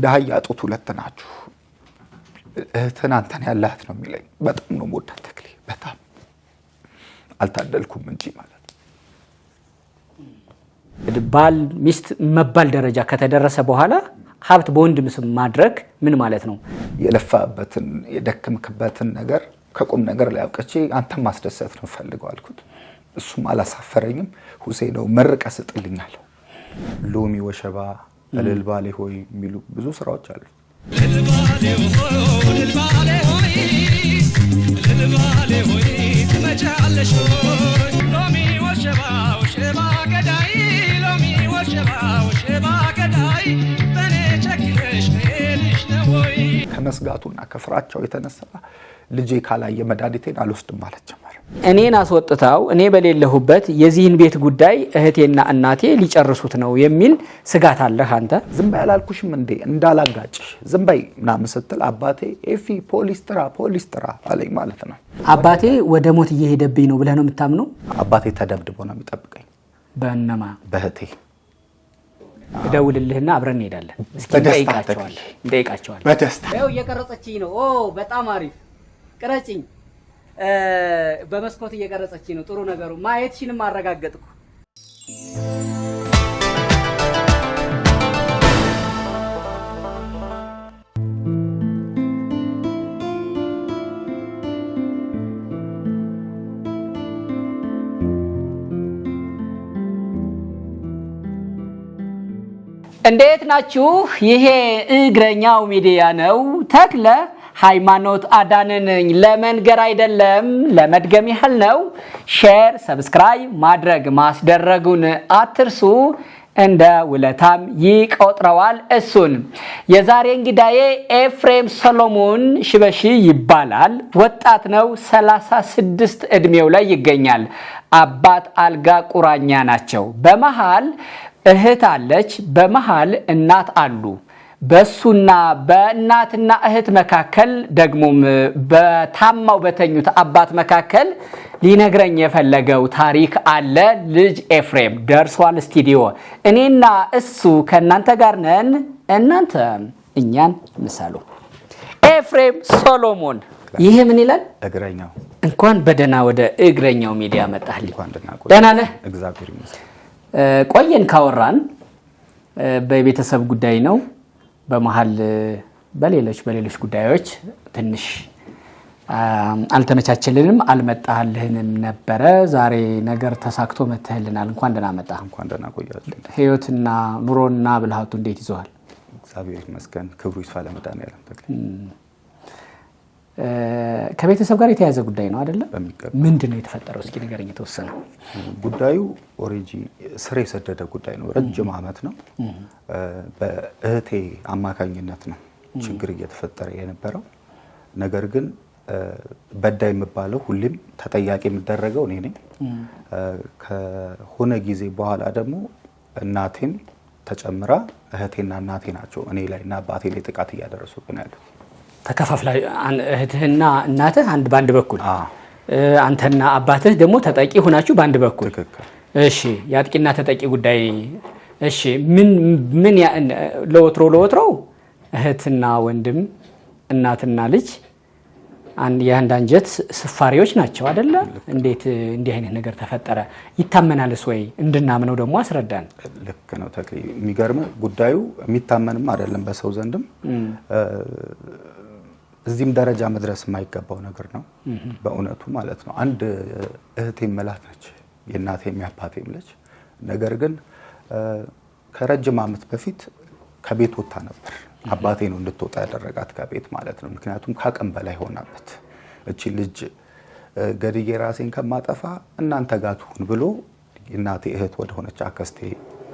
እንዳያ ጡት ሁለት ናችሁ እህትን አንተን ያላት ነው የሚለኝ በጣም ነው ሞዳ ተክሌ በጣም አልታደልኩም እንጂ ማለት ባል ሚስት መባል ደረጃ ከተደረሰ በኋላ ሀብት በወንድም ስም ማድረግ ምን ማለት ነው የለፋበትን የደከምክበትን ነገር ከቁም ነገር ላይ አውቀቼ አንተን ማስደሰት ነው ፈልገው አልኩት እሱም አላሳፈረኝም ሁሴነው መርቀ ስጥልኛል ሎሚ ወሸባ እልልባሌ ሆይ ሚሉ ብዙ ስራዎች አሉ እልልባሌ ሆይ ትመጫለሽ ሎሚ ወሸባ ወሸባ ገዳይ ሎሚ ወሸባ ወሸባ ገዳይ በኔ ቸክለሽ ሄድሽ ነው ወይ ከመስጋቱና ከፍራቻው የተነሳ ልጄ ካላየ መዳዲቴን አልወስድም ማለት ጀመረ እኔን አስወጥታው እኔ በሌለሁበት የዚህን ቤት ጉዳይ እህቴና እናቴ ሊጨርሱት ነው የሚል ስጋት አለህ አንተ ዝም በይ አላልኩሽም እንዴ እንዳላጋጭሽ ዝም በይ ምናምን ስትል አባቴ ኤፊ ፖሊስ ጥራ አለኝ ማለት ነው አባቴ ወደ ሞት እየሄደብኝ ነው ብለህ ነው የምታምነው አባቴ ተደብድቦ ነው የሚጠብቀኝ በእነማ በእህቴ ደውልልህና አብረን እንሄዳለን እስኪ ጠይቃቸዋል በደስታ ያው እየቀረጸችኝ ነው በጣም አሪፍ ቀረጽኝ በመስኮት እየቀረጸችኝ ነው ጥሩ ነገሩ ማየትሽንም አረጋግጥኩ እንዴት ናችሁ ይሄ እግረኛው ሚዲያ ነው ተክለ ሃይማኖት አዳነኝ ለመንገር አይደለም ለመድገም ያህል ነው ሼር ሰብስክራይብ ማድረግ ማስደረጉን አትርሱ እንደ ውለታም ይቆጥረዋል እሱን የዛሬ እንግዳዬ ኤፍሬም ሰሎሞን ሽበሺ ይባላል ወጣት ነው 36 እድሜው ላይ ይገኛል አባት አልጋ ቁራኛ ናቸው በመሃል እህት አለች በመሃል እናት አሉ በሱና በእናትና እህት መካከል ደግሞም በታማው በተኙት አባት መካከል ሊነግረኝ የፈለገው ታሪክ አለ ልጅ ኤፍሬም ደርሷል ስቱዲዮ እኔና እሱ ከናንተ ጋር ነን እናንተ እኛን ምሳሉ ኤፍሬም ሰሎሞን ይሄ ምን ይላል እግረኛው እንኳን በደና ወደ እግረኛው ሚዲያ መጣህልኝ ደህና ነህ እግዚአብሔር ይመስገን ቆየን ካወራን በቤተሰብ ጉዳይ ነው በመሃል በሌሎች ጉዳዮች ትንሽ አልተመቻቸልንም አልመጣህልንም ነበር ዛሬ ነገር ተሳክቶ መተህልናል እንኳን ደህና መጣ እንኳን ደህና ቆያችሁ ህይወትና ኑሮና ብልሃቱ እንዴት ይዟል እግዚአብሔር ይመስገን ክብሩ ይስፋ ለመድኃኒዓለም ተክለ ከቤተሰብ ጋር የተያዘ ጉዳይ ነው አይደለ ምንድነው የተፈጠረው እስኪ ንገረኝ ተወሰነ ጉዳዩ ኦሪጂ ስር የሰደደ ጉዳይ ነው ረጅም አመት ነው በእህቴ አማካኝነት ነው ችግር እየተፈጠረ የነበረው ነገር ግን በዳይ የምባለው ሁሌም ተጠያቂ የሚደረገው እኔ ነኝ ከሆነ ጊዜ በኋላ ደግሞ እናቴም ተጨምራ እህቴና እናቴ ናቸው እኔ ላይና አባቴ ላይ ጥቃት እያደረሱብን ያሉት ተከፋፍላ እህትህና እናትህ አንድ ባንድ በኩል አንተና አባትህ ደግሞ ተጠቂ ሆናችሁ ባንድ በኩል እሺ ያጥቂና ተጠቂ ጉዳይ እሺ ምን ለወትሮ እህትና ወንድም እናትና ልጅ የአንድ አንጀት ስፋሪዎች ናቸው አይደለ እንዴት እንዲህ አይነት ነገር ተፈጠረ ይታመናልስ ወይ እንድናምነው ደግሞ አስረዳን ልክ ነው ተክሌ የሚገርም ጉዳዩ የሚታመንም አይደለም በሰው ዘንድም እዚህም ደረጃ መድረስ የማይገባው ነገር ነው በእውነቱ ማለት ነው አንድ እህቴም መላት ነች የእናቴም ያባቴም ልጅ ነገር ግን ከረጅም አመት በፊት ከቤት ወጣ ነበር አባቴ ነው እንድትወጣ ያደረጋት ከቤት ማለት ነው ምክንያቱም ካቀም በላይ ሆናበት እቺ ልጅ ገድዬ ራሴን ከማጠፋ እናንተ ጋር ትሁን ብሎ እናቴ እህት ወደ ሆነች አከስቴ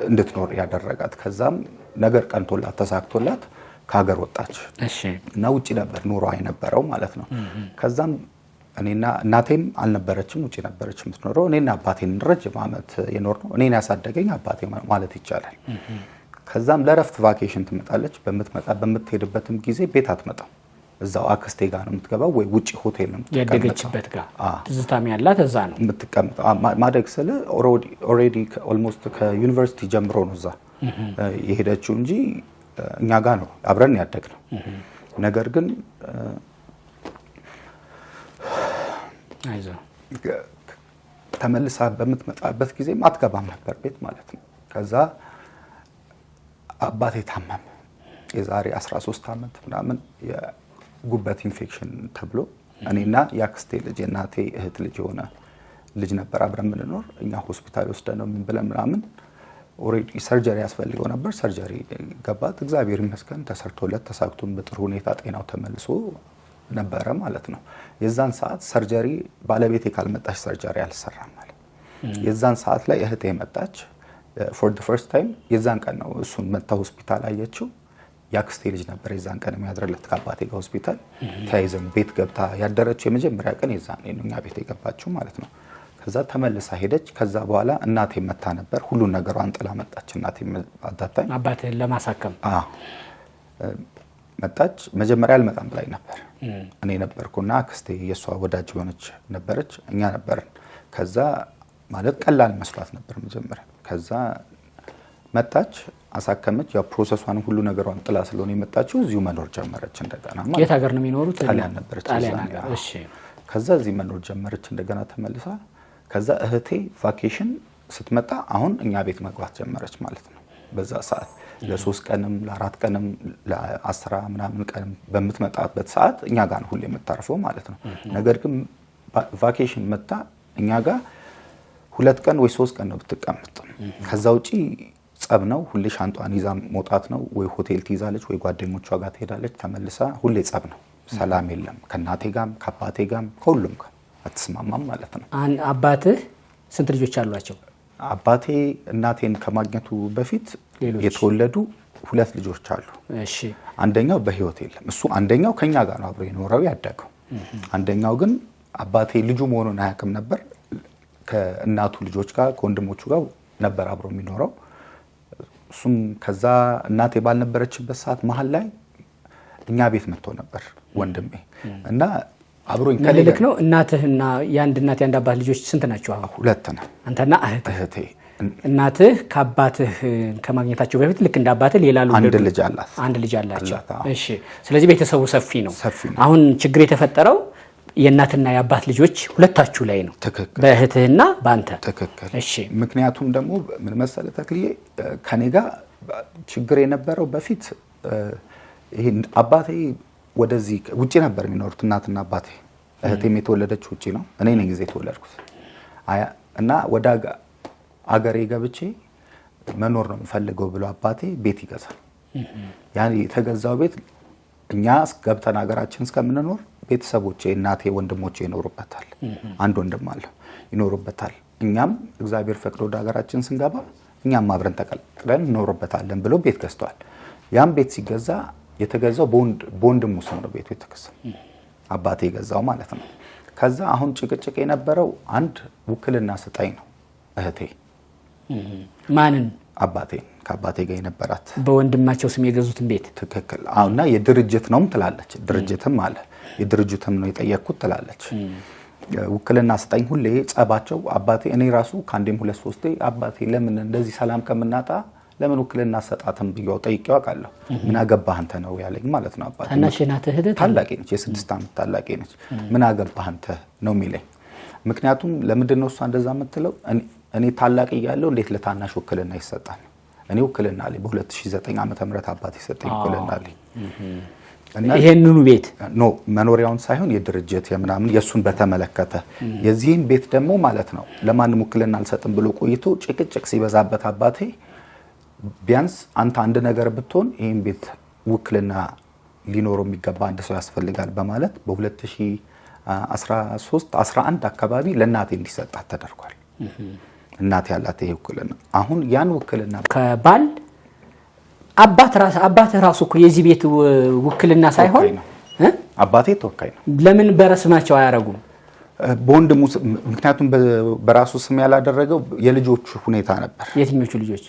እንድትኖር ያደረጋት ከዛም ነገር ቀንቶላት ተሳክቶላት ከሀገር ወጣች እሺ እና ውጪ ነበር ኑሮ አይነበረው ማለት ነው ከዛም እኔና እናቴም አልነበረችም ውጪ ነበረች የምትኖረው እኔና አባቴን ረጅም አመት የኖር ነው እኔን ያሳደገኝ አባቴ ማለት ይቻላል ከዛም ለረፍት ቫኬሽን ትመጣለች በምትሄድበትም ጊዜ ቤት አትመጣም እዛው አክስቴ ጋር ነው የምትገባው ወይ ውጪ ሆቴል ነው ያደገችበት ጋር ትዝታም ያላት እዛ ነው የምትቀመጠው ማደግ ስለ ኦሬዲ ኦልሞስት ከዩኒቨርሲቲ ጀምሮ ነው እዛ የሄደችው እንጂ እኛ ጋር ነው አብረን ያደግነው። ነገር ግን ተመልሳ በምትመጣበት ጊዜ አትገባም ነበር ቤት ማለት ነው። ከዛ አባቴ ታመመ። የዛሬ 13 ዓመት ምናምን የጉበት ኢንፌክሽን ተብሎ እኔና ያክስቴ ልጅ የእናቴ እህት ልጅ የሆነ ልጅ ነበር አብረን የምንኖር። እኛ ሆስፒታል ወስደነው ምን ብለን ምናምን ኦሬዲ ሰርጀሪ ያስፈልገው ነበር። ሰርጀሪ ገባት። እግዚአብሔር ይመስገን ተሰርቶለት ተሳክቶን በጥሩ ሁኔታ ጤናው ተመልሶ ነበረ ማለት ነው። የዛን ሰዓት ሰርጀሪ ባለቤቴ ካልመጣች ሰርጀሪ አልሰራም ማለት። የዛን ሰዓት ላይ እህቴ መጣች ፎር ዘ ፈርስት ታይም። የዛን ቀን ነው እሱን መታ ሆስፒታል አየችው። ያክስቴ ልጅ ነበር የዛን ቀን የሚያድርለት ከአባቴ ጋር ሆስፒታል ተያይዘን ቤት ገብታ ያደረችው የመጀመሪያ ቀን የዛን ነው እኛ ቤት የገባችው ማለት ነው። ከዛ ተመልሳ ሄደች። ከዛ በኋላ እናቴ መታ ነበር ሁሉን ነገሯን ጥላ መጣች። እናቴ አዳታኝ አባቴን ለማሳከም መጣች። መጀመሪያ አልመጣም ብላኝ ነበር። እኔ ነበርኩና አክስቴ የሷ ወዳጅ የሆነች ነበረች፣ እኛ ነበርን። ከዛ ማለት ቀላል መስሏት ነበር መጀመሪያ። ከዛ መጣች፣ አሳከመች። ያው ፕሮሰሷን ሁሉ ነገሯን ጥላ ስለሆነ የመጣችው እዚሁ መኖር ጀመረች እንደገና ማለት። የት ሀገር ነው የሚኖሩት? ጣሊያን ነበረች። ጣሊያን ሀገር። እሺ። ከዛ እዚህ መኖር ጀመረች እንደገና ተመልሳ። ከዛ እህቴ ቫኬሽን ስትመጣ አሁን እኛ ቤት መግባት ጀመረች ማለት ነው። በዛ ሰዓት ለ3 ቀንም ለ4 ቀንም ለ10 ምናምን ቀንም በምትመጣበት ሰዓት እኛ ጋር ሁሌ የምታርፈው ማለት ነው። ነገር ግን ቫኬሽን መጣ እኛ ጋር 2 ቀን ወይ 3 ቀን ነው ብትቀመጥ። ከዛ ውጪ ጸብ ነው። ሁሌ ሻንጧን ይዛ መውጣት ነው። ወይ ሆቴል ትይዛለች ወይ ጓደኞቿ ጋር ትሄዳለች። ተመልሳ ሁሌ ጸብ ነው። ሰላም የለም። ከእናቴ ጋርም ከአባቴ ጋርም ከሁሉም ጋር አትስማማም ማለት ነው። አባትህ ስንት ልጆች አሏቸው? አባቴ እናቴን ከማግኘቱ በፊት የተወለዱ 2 ልጆች አሉ። እሺ። አንደኛው በህይወት የለም። እሱ አንደኛው ከኛ ጋር ነው አብሮ የኖረው ያደገው። አንደኛው ግን አባቴ ልጁ መሆኑን አያውቅም ነበር። ከእናቱ ልጆች ጋር ከወንድሞቹ ጋር ነበር አብሮ የሚኖረው። እሱም ከዛ እናቴ ባልነበረችበት ሰዓት መሀል ላይ እኛ ቤት መጥቶ ነበር ወንድሜ እና አብሮኝ ከልክ ነው። እናትህና የአንድ እናት የአንድ አባት ልጆች ስንት ናቸው? አሁን 2 ነው። አንተና እህቴ። እናትህ ከአባትህ ከማግኘታቸው በፊት ልክ እንደ አባትህ ሌላ አንድ ልጅ አላቸው። እሺ። ስለዚህ ቤተሰቡ ሰፊ ነው። አሁን ችግር የተፈጠረው የእናትና የአባት ልጆች ሁለታችሁ ላይ ነው። በእህትህና በአንተ። ትክክል። እሺ። ምክንያቱም ደግሞ ምን መሰለህ ተክልዬ ከኔ ጋር ችግር የነበረው በፊት ይሄ አባቴ ወደዚህ ውጪ ነበር የሚኖሩት እናትና አባቴ። እህቴም የተወለደችው ውጪ ነው። እኔ ነኝ ጊዜ የተወለድኩት እና ወደ አገሬ ገብቼ መኖር ነው የምፈልገው ብሎ አባቴ ቤት ይገዛል። ያን የተገዛው ቤት እኛ ገብተን ሀገራችን እስከምንኖር ቤተሰቦቼ እናቴ ወንድሞቼ ይኖሩበታል። አንድ ወንድም አለ ይኖሩበታል። እኛም እግዚአብሔር ፈቅዶ ወደ ሀገራችን ስንገባ እኛም አብረን ተቀላቅለን እንኖርበታለን ብሎ ቤት ገዝቷል። ያም ቤት ሲገዛ የተገዛው በወንድሙ ስም ነው ቤቱ የተገዛው። አባቴ የገዛው ማለት ነው። ከዛ አሁን ጭቅጭቅ የነበረው አንድ ውክልና ስጠኝ ነው እህቴ። ማንን? አባቴ። ከአባቴ ጋር የነበራት በወንድማቸው ስም የገዙትን ቤት። ትክክል። አሁንና የድርጅት ነው ትላለች። ድርጅትም አለ የድርጅትም ነው የጠየቅኩት ትላለች። ውክልና ስጠኝ ሁሌ ጸባቸው አባቴ። እኔ ራሱ ከአንዴም 2-3 አባቴ ለምን እንደዚህ ሰላም ከምናጣ ለምን ውክልና ሰጣተም ብዬው ጠይቄው አውቃለሁ። ምን አገባህ አንተ ነው ያለኝ ማለት ነው አባቴ። ታናሽ ናት እህት? ታላቄ ነች። የ6 ዓመት ታላቄ ነች። ምን አገባህ አንተ ነው የሚለኝ። ምክንያቱም ለምንድን ነው እሷ እንደዛ የምትለው? እኔ ታላቅ እያለሁ እንዴት ለታናሽ ውክልና ይሰጣል? እኔ ውክልና አለኝ በ2009 ዓመተ ምህረት አባቴ ሰጠኝ ውክልና አለኝ። እና ይሄንኑ ቤት ኖ መኖሪያውን ሳይሆን የድርጅት የምናምን የሱን በተመለከተ የዚህን ቤት ደግሞ ማለት ነው ለማንም ውክልና አልሰጥም ብሎ ቆይቶ ጭቅጭቅ ሲበዛበት አባቴ ቢያንስ አንተ አንድ ነገር ብትሆን ይሄን ቤት ውክልና ሊኖረው የሚገባ አንድ ሰው ያስፈልጋል በማለት በ2013 11 አካባቢ ለእናቴ እንዲሰጣት ተደርጓል። እናቴ ያላት ይሄ ውክልና አሁን ያን ውክልና ከባል አባት ራሱ እኮ የዚህ ቤት ውክልና ሳይሆን አባቴ ተወካይ ነው። ለምን በረስማቸው አያረጉም? በወንድሙ ምክንያቱም በራሱ ስም ያላደረገው የልጆቹ ሁኔታ ነበር። የትኞቹ ልጆች?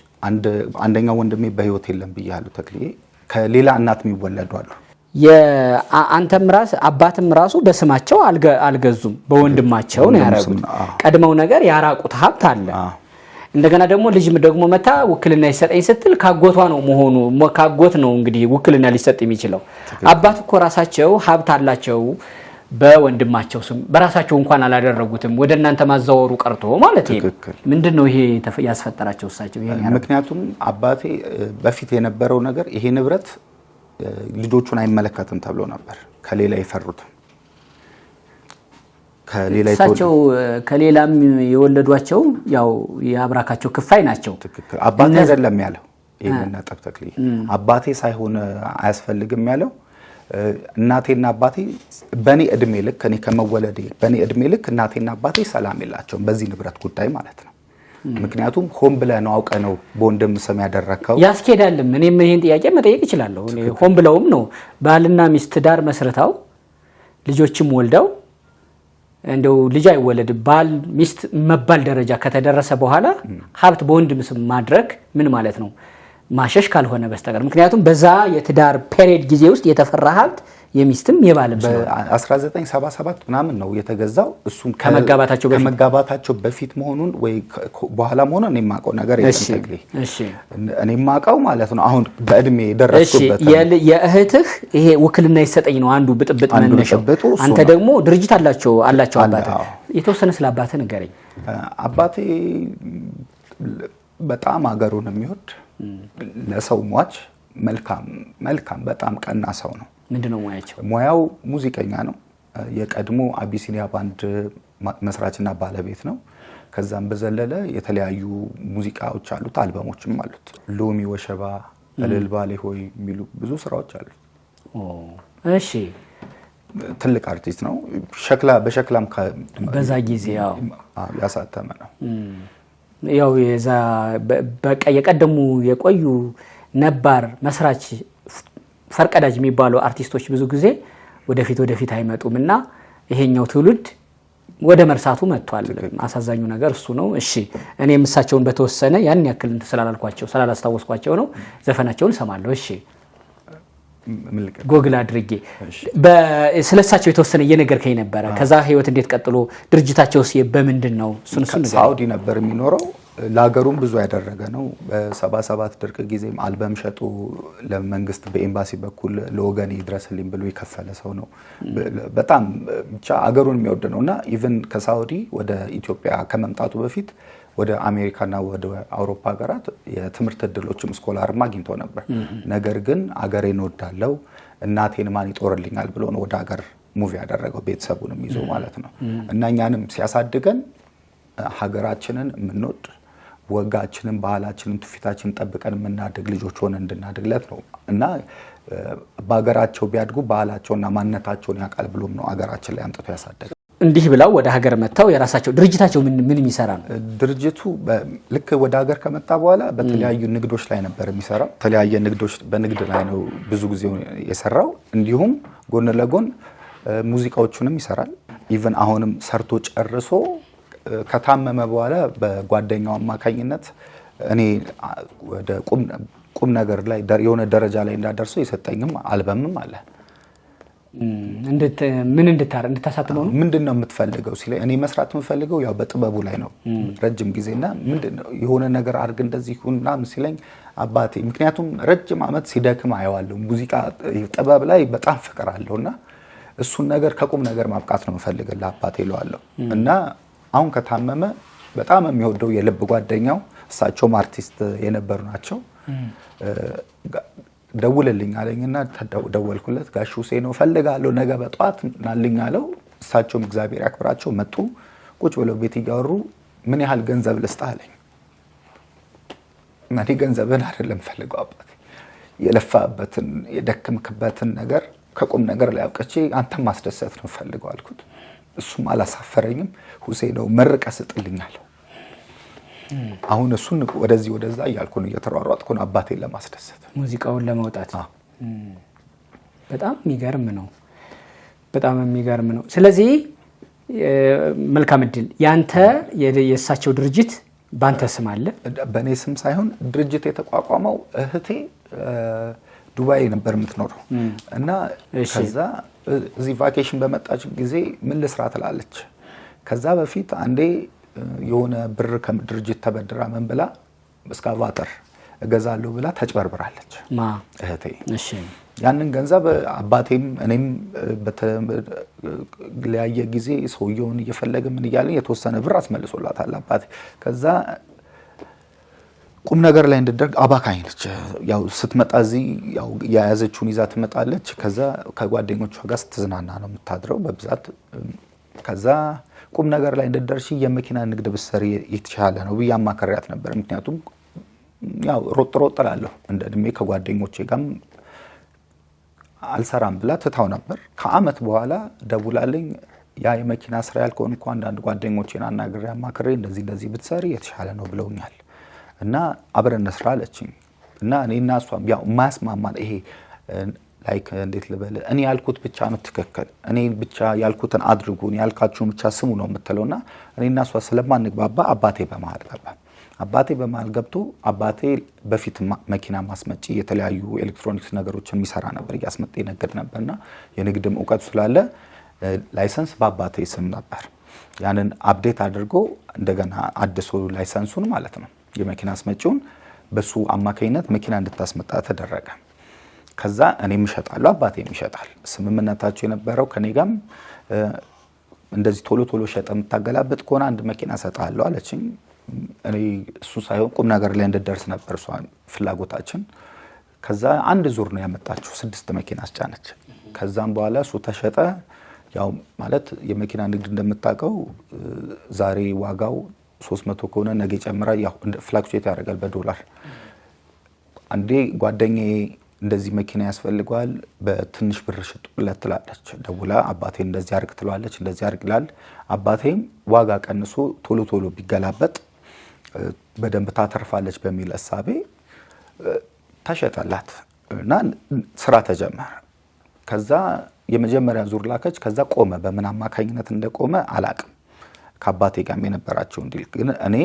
አንደኛው ወንድሜ በህይወት የለም ብያለሁ ተክልዬ። ከሌላ እናት የሚወለዱ አሉ። አንተም ራስ አባትም ራሱ በስማቸው አልገዙም፣ በወንድማቸው ነው ያረጉት። ቀድመው ነገር ያራቁት ሀብት አለ። እንደገና ደግሞ ልጅም ደግሞ መታ ውክልና ይሰጠኝ ስትል ካጎቷ ነው መሆኑ ካጎት ነው እንግዲህ ውክልና ሊሰጥ የሚችለው። አባት እኮ ራሳቸው ሀብት አላቸው በወንድማቸው ስም በራሳቸው እንኳን አላደረጉትም ወደ እናንተ ማዛወሩ ቀርቶ ማለት ነው። ምንድነው ይሄ ያስፈጠራቸው እሳቸው ይሄን ያለው? ምክንያቱም አባቴ በፊት የነበረው ነገር ይሄ ንብረት ልጆቹን አይመለከትም ተብሎ ነበር ከሌላ ይፈሩት እሳቸው ከሌላም የወለዷቸው ያው የአብራካቸው ክፋይ ናቸው። አባቴ አይደለም ያለው ይሄን ነጥብ ተክሊ አባቴ ሳይሆን አያስፈልግም ያለው እናቴና አባቴ በኔ እድሜ ልክ እኔ ከመወለዴ በኔ እድሜ ልክ እናቴና አባቴ ሰላም የላቸውም በዚህ ንብረት ጉዳይ ማለት ነው። ምክንያቱም ሆን ብለህ ነው አውቀህ ነው በወንድም ስም ያደረከው ያስኬዳልም። እኔም ይሄን ጥያቄ መጠየቅ እችላለሁ። ሆን ብለውም ነው ባልና ሚስት ዳር መስርተው ልጆችም ወልደው እንደው ልጅ አይወለድ ባል ሚስት መባል ደረጃ ከተደረሰ በኋላ ሀብት በወንድም ስም ማድረግ ምን ማለት ነው? ማሸሽ ካልሆነ በስተቀር ምክንያቱም በዛ የትዳር ፔሪድ ጊዜ ውስጥ የተፈራ ሀብት የሚስትም የባልም በ1977 ምናምን ነው የተገዛው። እሱም ከመጋባታቸው በፊት መሆኑን ወይ በኋላ መሆኑን እኔ የማውቀው ነገር የለም ተግሊ። እኔ የማውቀው ማለት ነው አሁን በእድሜ ደረስኩበት የእህትህ ይሄ ውክልና ይሰጠኝ ነው አንዱ ብጥብጥ መነሻው። አንተ ደግሞ ድርጅት አላቸው አባትህ የተወሰነ ስለ አባትህ ንገረኝ። አባቴ በጣም አገሩን የሚወድ ለሰው ሟች መልካም በጣም ቀና ሰው ነው። ምንድነው ሙያቸው? ሙያው ሙዚቀኛ ነው። የቀድሞ አቢሲኒያ ባንድ መስራችና ባለቤት ነው። ከዛም በዘለለ የተለያዩ ሙዚቃዎች አሉት፣ አልበሞችም አሉት። ሎሚ ወሸባ፣ እልልባሌ ሆይ የሚሉ ብዙ ስራዎች አሉት። እሺ ትልቅ አርቲስት ነው። በሸክላም በዛ ጊዜ ያሳተመ ነው። ያው የዛ በቃ የቀደሙ የቆዩ ነባር መስራች ፈርቀዳጅ የሚባሉ አርቲስቶች ብዙ ጊዜ ወደፊት አይመጡምና ይሄኛው ትውልድ ወደ መርሳቱ መጥቷል። አሳዛኙ ነገር እሱ ነው። እሺ እኔም እሳቸውን በተወሰነ ያን ያክል ስላላስታወስኳቸው ነው ዘፈናቸውን ሰማለሁ። እሺ ጎግል አድርጌ ስለሳቸው የተወሰነ እየነገርከኝ ነበር። ከዛ ህይወት እንዴት ቀጥሎ ድርጅታቸውስ በምንድን ነው? እሱን ሳውዲ ነበር የሚኖረው። ለሀገሩም ብዙ ያደረገ ነው። በ77 ድርቅ ጊዜም አልበም ሸጡ ለመንግስት በኤምባሲ በኩል ለወገኔ ይድረስልኝ ብሎ የከፈለ ሰው ነው። በጣም ብቻ ሀገሩን የሚወድ ነውና ኢቭን ከሳውዲ ወደ ኢትዮጵያ ከመምጣቱ በፊት ወደ አሜሪካና ወደ አውሮፓ ሀገራት የትምህርት እድሎችም ስኮላርም አግኝቶ ነበር። ነገር ግን አገሬን ወዳለው እናቴን ማን ይጦርልኛል ብሎ ነው ወደ ሀገር ሙቭ ያደረገው ቤተሰቡንም ይዞ ማለት ነው። እና እኛንም ሲያሳድገን ሀገራችንን የምንወድ ወጋችንን ባህላችንን ትውፊታችንን ጠብቀን የምናድግ ልጆች ሆነን እንድናድግለት ነው። እና በሀገራቸው ቢያድጉ ባህላቸውና ማንነታቸውን ያውቃል ብሎም ነው ሀገራችን ላይ አምጥቶ ያሳደገ። እንዲህ ብለው ወደ ሀገር መጥተው የራሳቸው ድርጅታቸው ምን የሚሰራ ነው? ድርጅቱ ልክ ወደ ሀገር ከመጣ በኋላ በተለያዩ ንግዶች ላይ ነበር የሚሰራው። የተለያየ ንግዶች በንግድ ላይ ነው ብዙ ጊዜ የሰራው። እንዲሁም ጎን ለጎን ሙዚቃዎቹንም ይሰራል። ኢቭን አሁንም ሰርቶ ጨርሶ ከታመመ በኋላ በጓደኛው አማካኝነት እኔ ወደ ቁም ነገር ላይ የሆነ ደረጃ ላይ እንዳደርሰው የሰጠኝም አልበምም አለ። ምን እንድታሳትመው ነው? ምንድነው የምትፈልገው ሲለኝ እኔ መስራት የምፈልገው ያው በጥበቡ ላይ ነው ረጅም ጊዜና ምንድነው የሆነ ነገር አድርግ እንደዚህ ሁንና ሲለኝ አባቴ ምክንያቱም ረጅም ዓመት ሲደክም አየዋለሁ። ሙዚቃ ጥበብ ላይ በጣም ፍቅር አለውና እሱን ነገር ከቁም ነገር ማብቃት ነው የምፈልገው ለአባቴ እለዋለሁ። እና አሁን ከታመመ በጣም የሚወደው የልብ ጓደኛው እሳቸውም አርቲስት የነበሩ ናቸው። ደውልልኝ አለኝና ደወልኩለት። ጋሽ ሁሴን ነው ፈልጋለሁ ነገ በጧት ናልኝ አለው። እሳቸውም እግዚአብሔር ያክብራቸው መጡ። ቁጭ ብለው ቤት እያወሩ ምን ያህል ገንዘብ ልስጥህ አለኝ። እኔ ገንዘብን አይደለም ፈልገው አባቴ የለፋበትን የደከምክበትን ነገር ከቁም ነገር ላይ አውጥቼ አንተም ማስደሰት ነው ፈልገው አልኩት። እሱም አላሳፈረኝም። ሁሴን ነው መርቀ ስጥልኛል። አሁን እሱን ወደዚህ ወደዛ እያልኩ ነው እየተሯሯጥኩ ነው አባቴን ለማስደሰት ሙዚቃውን ለማውጣት። በጣም የሚገርም ነው። ስለዚህ መልካም እድል። ያንተ የእሳቸው ድርጅት ባንተ ስም አለ? በእኔ ስም ሳይሆን ድርጅት የተቋቋመው እህቴ ዱባይ ነበር የምትኖረው እና ከዛ እዚህ ቫኬሽን በመጣች ጊዜ ምን ልስራ ትላለች። ከዛ በፊት አንዴ የሆነ ብር ከድርጅት ተበድራ ምን ብላ እስካቫተር እገዛለሁ ብላ ተጭበርብራለች እህቴ። እሺ ያንን ገንዘብ አባቴም እኔም በተለያየ ጊዜ ሰውየውን እየፈለገ ምን እያለ የተወሰነ ብር አስመልሶላታል አባቴ። ከዛ ቁም ነገር ላይ እንድደርግ አባካኝ ነች። ያው ስትመጣ እዚህ ያው የያዘችውን ይዛ ትመጣለች። ከዛ ከጓደኞቿ ጋር ስትዝናና ነው የምታድረው በብዛት። ከዛ ቁም ነገር ላይ እንድደርሺ የመኪና ንግድ ብትሰሪ የተሻለ ነው ብዬ አማከሪያት ነበር። ምክንያቱም ያው ሮጥ እላለሁ እንደ እድሜ ከጓደኞቼ ጋርም አልሰራም ብላ ትታው ነበር። ከአመት በኋላ ደውላልኝ ያ የመኪና ስራ ያልከውን እንኳን አንዳንድ ጓደኞቼን አናግሬ አማክሬ እንደዚህ ብትሰሪ የተሻለ ነው ብለውኛል እና አብረን እንስራ አለችኝ። እና እኔና እሷም ያው ማስማማን ይሄ ላይክ እንዴት ልበል እኔ ያልኩት ብቻ ነው ትክክል፣ እኔ ብቻ ያልኩትን አድርጉ፣ እኔ ያልካችሁን ብቻ ስሙ ነው የምትለውና እኔና እሷ ስለማንግባባ አባቴ በመሃል ገባ። አባቴ በመሃል ገብቶ አባቴ በፊት መኪና ማስመጪ የተለያዩ ኤሌክትሮኒክስ ነገሮችን የሚሰራ ነበር፣ እያስመጣ ይነግድ ነበርና የንግድም እውቀት ስላለ ላይሰንስ በአባቴ ስም ነበር። ያንን አፕዴት አድርጎ እንደገና አድሶ ላይሰንሱን ማለት ነው የመኪና አስመጪውን በሱ አማካኝነት መኪና እንድታስመጣ ተደረገ። ከዛ እኔም እሸጣለሁ አባቴም ይሸጣል። ስምምነታቸው የነበረው ከኔ ጋርም እንደዚህ ቶሎ ሸጠ የምታገላብጥ ከሆነ አንድ መኪና እሰጥሃለሁ አለችኝ። እኔ እሱ ሳይሆን ቁም ነገር ላይ እንድደርስ ነበር እሷ ፍላጎታችን። ከዛ አንድ ዙር ነው ያመጣችው 6 መኪና አስጫነች። ከዛም በኋላ እሱ ተሸጠ። ያው ማለት የመኪና ንግድ እንደምታውቀው ዛሬ ዋጋው 300 ከሆነ ነገ ይጨምራል። ያው ፍላክቹዌት ያደርጋል በዶላር። አንዴ ጓደኛዬ እንደዚህ መኪና ያስፈልገዋል በትንሽ ብር ሽጡለት ትላለች ደውላ። አባቴ እንደዚህ አርግ ትላለች፣ እንደዚህ አርግ ይላል። አባቴም ዋጋ ቀንሶ ቶሎ ቢገላበጥ በደንብ ታተርፋለች በሚል እሳቤ ተሸጠላት እና ስራ ተጀመረ። ከዛ የመጀመሪያ ዙር ላከች። ከዛ ቆመ። በምን አማካኝነት እንደቆመ አላቅም። ከአባቴ ጋር የነበራቸው እንዲል ግን እኔ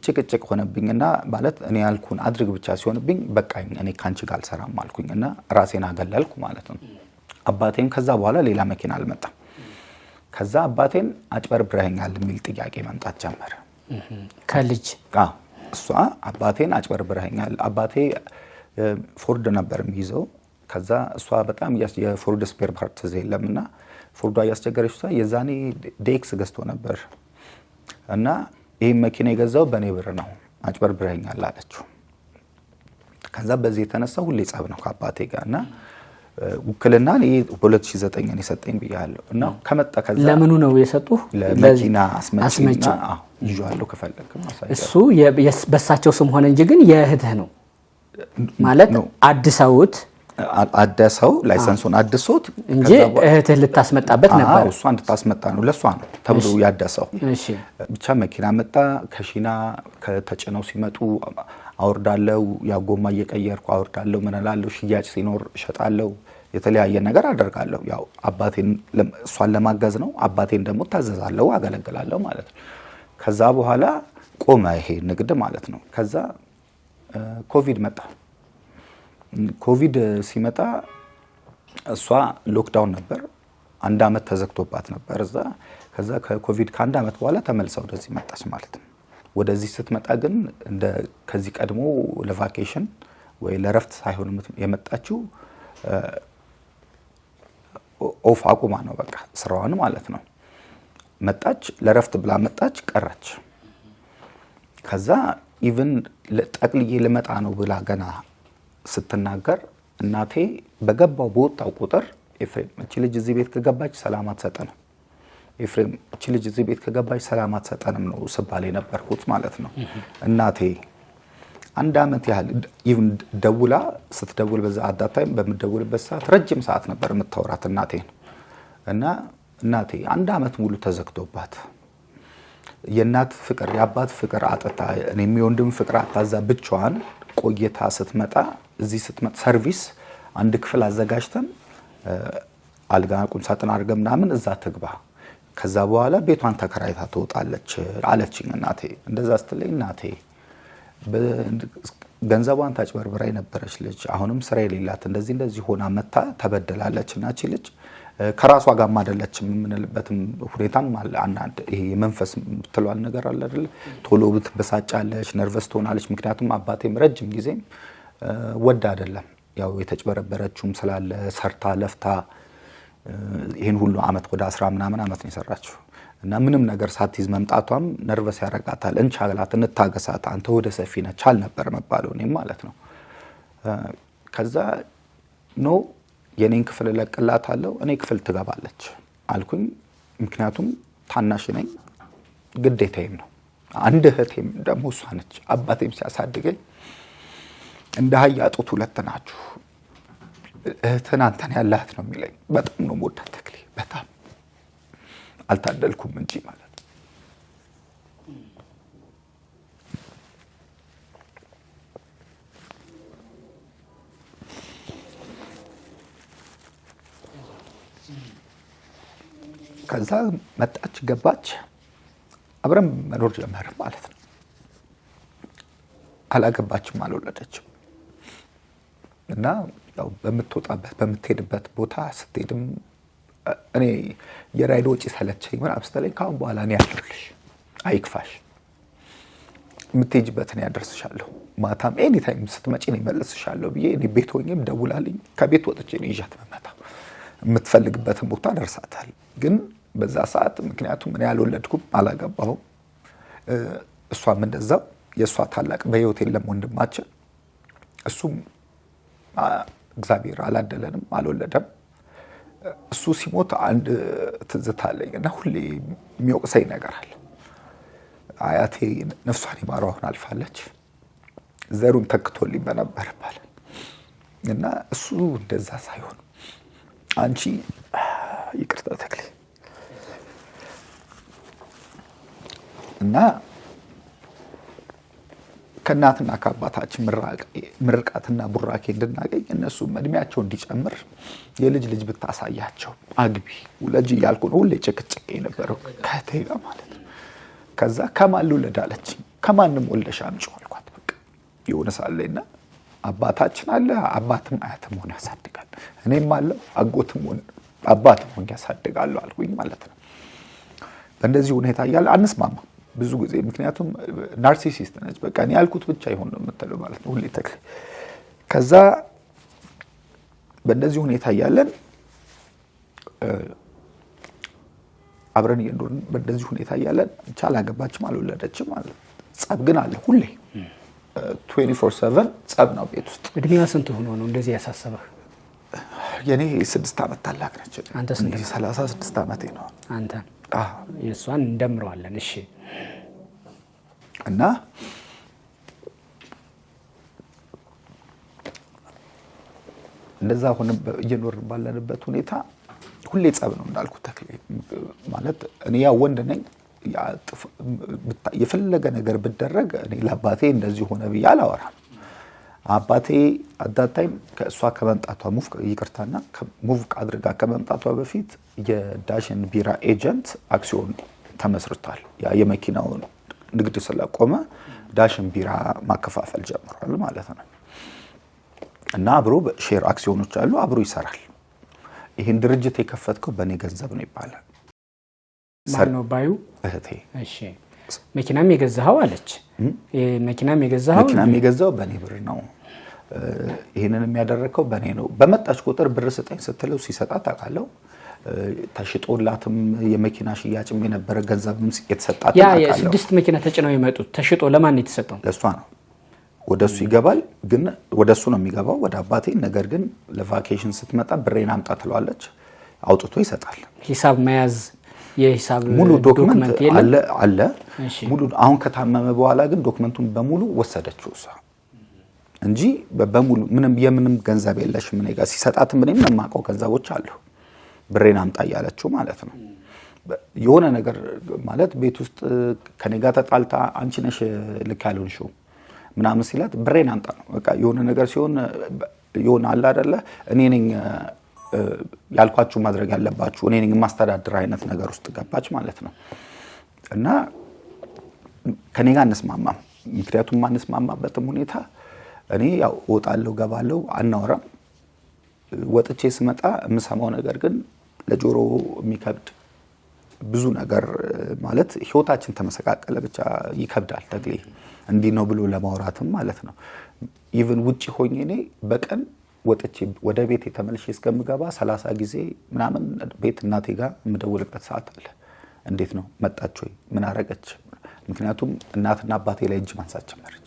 ጭቅጭቅ ሆነብኝና ማለት እኔ ያልኩን አድርግ ብቻ ሲሆንብኝ በቃኝ እኔ ካንቺ ጋር አልሰራም አልኩኝና ራሴን አገለልኩ ማለት ነው። አባቴም ከዛ በኋላ ሌላ መኪና አልመጣም። ከዛ አባቴን አጭበርብረኸኛል የሚል ጥያቄ መምጣት ጀመረ ከልጅ እሷ አባቴን አጭበርብረኸኛል። አባቴ ፎርድ ነበር የሚይዘው። ከዛ እሷ በጣም የፎርድ ስፔር ፓርት የለምና ፎርዷ እያስቸገረች እሷ የዛኔ ዴክስ ገዝቶ ነበር እና ይህ መኪና የገዛው በእኔ ብር ነው አጭበርብረኸኛል አለችው። ከዛ በዚህ የተነሳ ሁሌ ጸብ ነው ከአባቴ ጋር እና ውክልና እኔ 2009 ነው የሰጠኝ ብያለሁ። እና ከመጣ ከዛ ለምኑ ነው የሰጡህ? ለመኪና አስመጪና ይዤዋለሁ ከፈለክ እሱ በሳቸው ስም ሆነ እንጂ ግን የእህትህ ነው ማለት አደሰው ላይሰንሱን አድሶት እንጂ እህትህ ልታስመጣበት ነበር። እሷ እንድታስመጣ ነው ለሷ ነው ተብሎ ያደሰው። ብቻ መኪና መጣ። ከሺና ከተጭነው ሲመጡ አወርዳለሁ፣ ያጎማ እየቀየርኩ አወርዳለሁ፣ ምን እላለሁ፣ ሽያጭ ሲኖር እሸጣለሁ፣ የተለያየ ነገር አደርጋለሁ። ያው አባቴን እሷን ለማገዝ ነው። አባቴን ደግሞ ታዘዛለሁ፣ አገለግላለሁ ማለት ነው። ከዛ በኋላ ቆመ ይሄ ንግድ ማለት ነው። ከዛ ኮቪድ መጣ። ኮቪድ ሲመጣ እሷ ሎክዳውን ነበር፣ 1 አመት ተዘግቶባት ነበር እዛ። ከዛ ከኮቪድ ከ1 አመት በኋላ ተመልሳ ወደዚህ መጣች ማለት ነው። ወደዚህ ስትመጣ ግን እንደ ከዚህ ቀድሞ ለቫኬሽን ወይ ለረፍት ሳይሆን የመጣችው ኦፍ አቁማ ነው በቃ ስራዋን ማለት ነው። መጣች ለረፍት ብላ መጣች፣ ቀረች። ከዛ ኢቭን ጠቅልዬ ልመጣ ነው ብላ ገና ስትናገር እናቴ በገባው በወጣው ቁጥር ኤፍሬም እቺ ልጅ እዚህ ቤት ከገባች ሰላም አትሰጠንም፣ ኤፍሬም እቺ ልጅ እዚህ ቤት ከገባች ሰላም አትሰጠንም ነው ስባል የነበርኩት ማለት ነው። እናቴ 1 አመት ያህል ኢቭን ደውላ ስትደውል በዛ አዳታይም በምደውልበት ሰዓት ረጅም ሰዓት ነበር የምታወራት እናቴን። እና እናቴ 1 አመት ሙሉ ተዘግቶባት የእናት ፍቅር የአባት ፍቅር አጥታ እኔ የሚወንድም ፍቅር አታዛ ብቻዋን ቆይታ ስትመጣ እዚህ ስትመጣ ሰርቪስ አንድ ክፍል አዘጋጅተን አልጋ ቁም ሳጥን አድርገን ምናምን እዛ ትግባ፣ ከዛ በኋላ ቤቷን ተከራይታ ትወጣለች አለችኝ እናቴ። እንደዛ ስትለኝ እናቴ ገንዘቧን ታጭበርብራ የነበረች ልጅ አሁንም ስራ የሌላት እንደዚህ ሆና መታ ተበደላለች እና እቺ ልጅ ከራሷ ጋር ማደለችም የምንልበትም ሁኔታም አለ። አንዳንድ ይሄ የመንፈስ የምትለዋል ነገር አለ አይደል? ቶሎ ብትበሳጫለች፣ ነርቨስ ትሆናለች። ምክንያቱም አባቴም ረጅም ጊዜም ወድ አይደለም ያው የተጭበረበረችውም ስላለ ሰርታ ለፍታ ይሄን ሁሉ አመት ወደ 10 ምናምን አመት ነው የሰራችው እና ምንም ነገር ሳትይዝ መምጣቷም ነርቨስ ያረጋታል። እንቻላት እንታገሳት፣ አንተ ወደ ሰፊ ነህ ቻል ነበር መባለው እኔም ማለት ነው። ከዛ ኖ የኔን ክፍል እለቅላታለሁ እኔ ክፍል ትገባለች አልኩኝ። ምክንያቱም ታናሽ ነኝ ግዴታዬም ነው። አንድ እህቴም ደግሞ እሷ ነች። አባቴም ሲያሳድገኝ እንደ አህያ ጡት ሁለት ናችሁ፣ እህትን አንተን ያላት ነው የሚለኝ። በጣም ነው የምወዳት ተክሌ፣ በጣም አልታደልኩም እንጂ ማለት ነው። ከዛ መጣች ገባች፣ አብረን መኖር ጀመርን ማለት ነው። አላገባችም፣ አልወለደችም። እና ያው በምትወጣበት በምትሄድበት ቦታ ስትሄድም እኔ የራይድ ወጪ ሰለቸኝ ምናምን ስትለኝ ካሁን በኋላ እኔ ያለሁልሽ አይክፋሽ፣ የምትሄጂበትን ያደርስሻለሁ፣ ማታም ኤኒ ታይም ስትመጪ ነው እመልስሻለሁ ብዬ እኔ ቤት ሆኜም ደውላልኝ ከቤት ወጥቼ ነው ይዣት መመጣ። የምትፈልግበትን ቦታ ደርሳታል። ግን በዛ ሰዓት ምክንያቱም እኔ አልወለድኩም አላገባሁም፣ እሷም እንደዛው። የእሷ ታላቅ በህይወት የለም ወንድማችን፣ እሱም እግዚአብሔር አላደለንም አልወለደም። እሱ ሲሞት አንድ ትዝታ አለኝ እና ሁሌ የሚወቅሰኝ ነገር አለ። አያቴ ነፍሷን ይማረው አሁን አልፋለች፣ ዘሩን ተክቶልኝ በነበር ይባላል እና እሱ እንደዛ ሳይሆን አንቺ ይቅርታ ተክሌ እና ከእናትና ከአባታችን ምርቃትና ቡራኬ እንድናገኝ እነሱም እድሜያቸው እንዲጨምር የልጅ ልጅ ብታሳያቸው አግቢ ውለጅ እያልኩ ነው ሁሌ ጭቅጭቅ የነበረው ከእህቴ ጋር ማለት ነው። ከዛ ከማን ልውለድ አለችኝ። ከማንም ወልደሽ አምጪው አልኳት። በቃ የሆነ ሳለኝና አባታችን አለ፣ አባትም አያትም ሆነ ያሳድጋል፣ እኔም አለው አጎትም ሆነ አባትም ሆነ ያሳድጋሉ አልኩኝ ማለት ነው። በእንደዚህ ሁኔታ እያለ አንስማማ ብዙ ጊዜ፣ ምክንያቱም ናርሲሲስት ነች። በቃ እኔ ያልኩት ብቻ ይሆን ነው የምትለው ማለት ነው ሁሌ ተክሌ። ከዛ በእንደዚህ ሁኔታ እያለን አብረን እየኖርን በእንደዚህ ሁኔታ እያለን ብቻ አላገባችም አልወለደችም ማለት ነው። ጸብ ግን አለ ሁሌ 24/7 ጸብ ነው ቤት ውስጥ። እድሜዋ ስንት ሆኖ ነው እንደዚህ ያሳሰበህ? የኔ 6 ዓመት ታላቅ ነች። አንተ ስንት? 36 ዓመቴ ነው። አንተ የእሷን እንደምረዋለን። እሺ። እና እንደዛ ሆነ እየኖርን ባለንበት ሁኔታ ሁሌ ጸብ ነው እንዳልኩት ተክሌ ማለት እኔ ያው ወንድ ነኝ። የፈለገ ነገር ብደረግ እኔ ለአባቴ እንደዚህ ሆነ ብዬ አላወራም። አባቴ አዳታይም ከእሷ ከመምጣቷ ይቅርታና ሙቭ አድርጋ ከመምጣቷ በፊት የዳሽን ቢራ ኤጀንት አክሲዮን ተመስርቷል። ያ የመኪናው ንግድ ስለቆመ ዳሽን ቢራ ማከፋፈል ጀምሯል ማለት ነው። እና አብሮ ሼር አክሲዮኖች አሉ፣ አብሮ ይሰራል። ይሄን ድርጅት የከፈትከው በእኔ ገንዘብ ነው ይባላል። ማን ነው ባዩ? እህቴ። እሺ። መኪናም የገዛኸው አለች። መኪናም የገዛው በእኔ ብር ነው። ይሄንን የሚያደረከው በእኔ ነው። በመጣች ቁጥር ብር ስጠኝ ስትለው ሲሰጣት አውቃለሁ። ተሽጦላትም የመኪና ሽያጭም የነበረ ገንዘብም የተሰጣት አውቃለሁ። ያ 6 መኪና ተጭነው የመጡት ተሽጦ ለማን ነው የተሰጠው? ለሷ ነው። ወደሱ ይገባል፣ ግን ወደሱ ነው የሚገባው ወደ አባቴ። ነገር ግን ለቫኬሽን ስትመጣ ብሬን አምጣ ትለዋለች፣ አውጥቶ ይሰጣል። ሂሳብ መያዝ የሂሳብ ሙሉ ዶክመንት አለ ሙሉ። አሁን ከታመመ በኋላ ግን ዶክመንቱን በሙሉ ወሰደችው እሷ እንጂ በሙሉ ምንም ገንዘብ የለሽም እኔ ጋር ሲሰጣት ምንም የማውቀው ገንዘቦች አሉ። ብሬን አምጣ እያለችው ማለት ነው። የሆነ ነገር ማለት ቤት ውስጥ ከኔ ጋር ተጣልታ አንቺ ነሽ ልክ ያልሆንሽው ምናምን ሲላት ብሬን አምጣ ነው በቃ። የሆነ ነገር ሲሆን የሆነ አለ አይደለ እኔ ነኝ ያልኳችሁ ማድረግ ያለባችሁ እኔ ነኝ ማስተዳደር አይነት ነገር ውስጥ ገባች ማለት ነው። እና ከኔ ጋር እንስማማም። ምክንያቱም ማንስማማበትም ሁኔታ እኔ ያው እወጣለሁ ገባለሁ አናወራም። ወጥቼ ስመጣ የምሰማው ነገር ግን ለጆሮ የሚከብድ ብዙ ነገር ማለት ህይወታችን ተመሰቃቀለ ብቻ ይከብዳል። ተክሌ እንዲህ ነው ብሎ ለማውራትም ማለት ነው። ኢቭን ውጪ ሆኜ እኔ በቀን ወጥቼ ወደ ቤት ተመልሼ እስከምገባ 30 ጊዜ ምናምን ቤት እናቴ ጋር የምደውልበት ሰዓት አለ። እንዴት ነው መጣች ወይ ምን አረገች? ምክንያቱም እናትና አባቴ ላይ እጅ ማንሳት ጀመረች።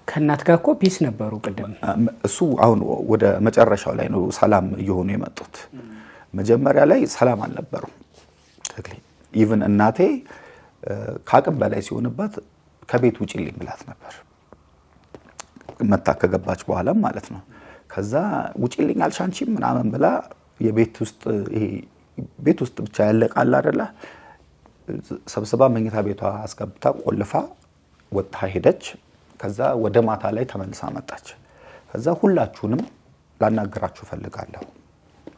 ከእናት ጋር እኮ ፒስ ነበሩ ቅድም። እሱ አሁን ወደ መጨረሻው ላይ ነው ሰላም እየሆኑ የመጡት። መጀመሪያ ላይ ሰላም አልነበሩም። ተክሌ ኢቭን እናቴ ከአቅም በላይ ሲሆንባት ከቤት ውጪልኝ ብላት ነበር መታ ከገባች በኋላም ማለት ነው። ከዛ ውጪልኝ አልሻንቺም ምናምን ብላ የቤት ውስጥ ይሄ ቤት ውስጥ ብቻ ያለቃል አይደለ ሰብስባ መኝታ ቤቷ አስገብታ ቆልፋ ወጣ ሄደች። ከዛ ወደ ማታ ላይ ተመልሳ መጣች። ከዛ ሁላችሁንም ላናገራችሁ ፈልጋለሁ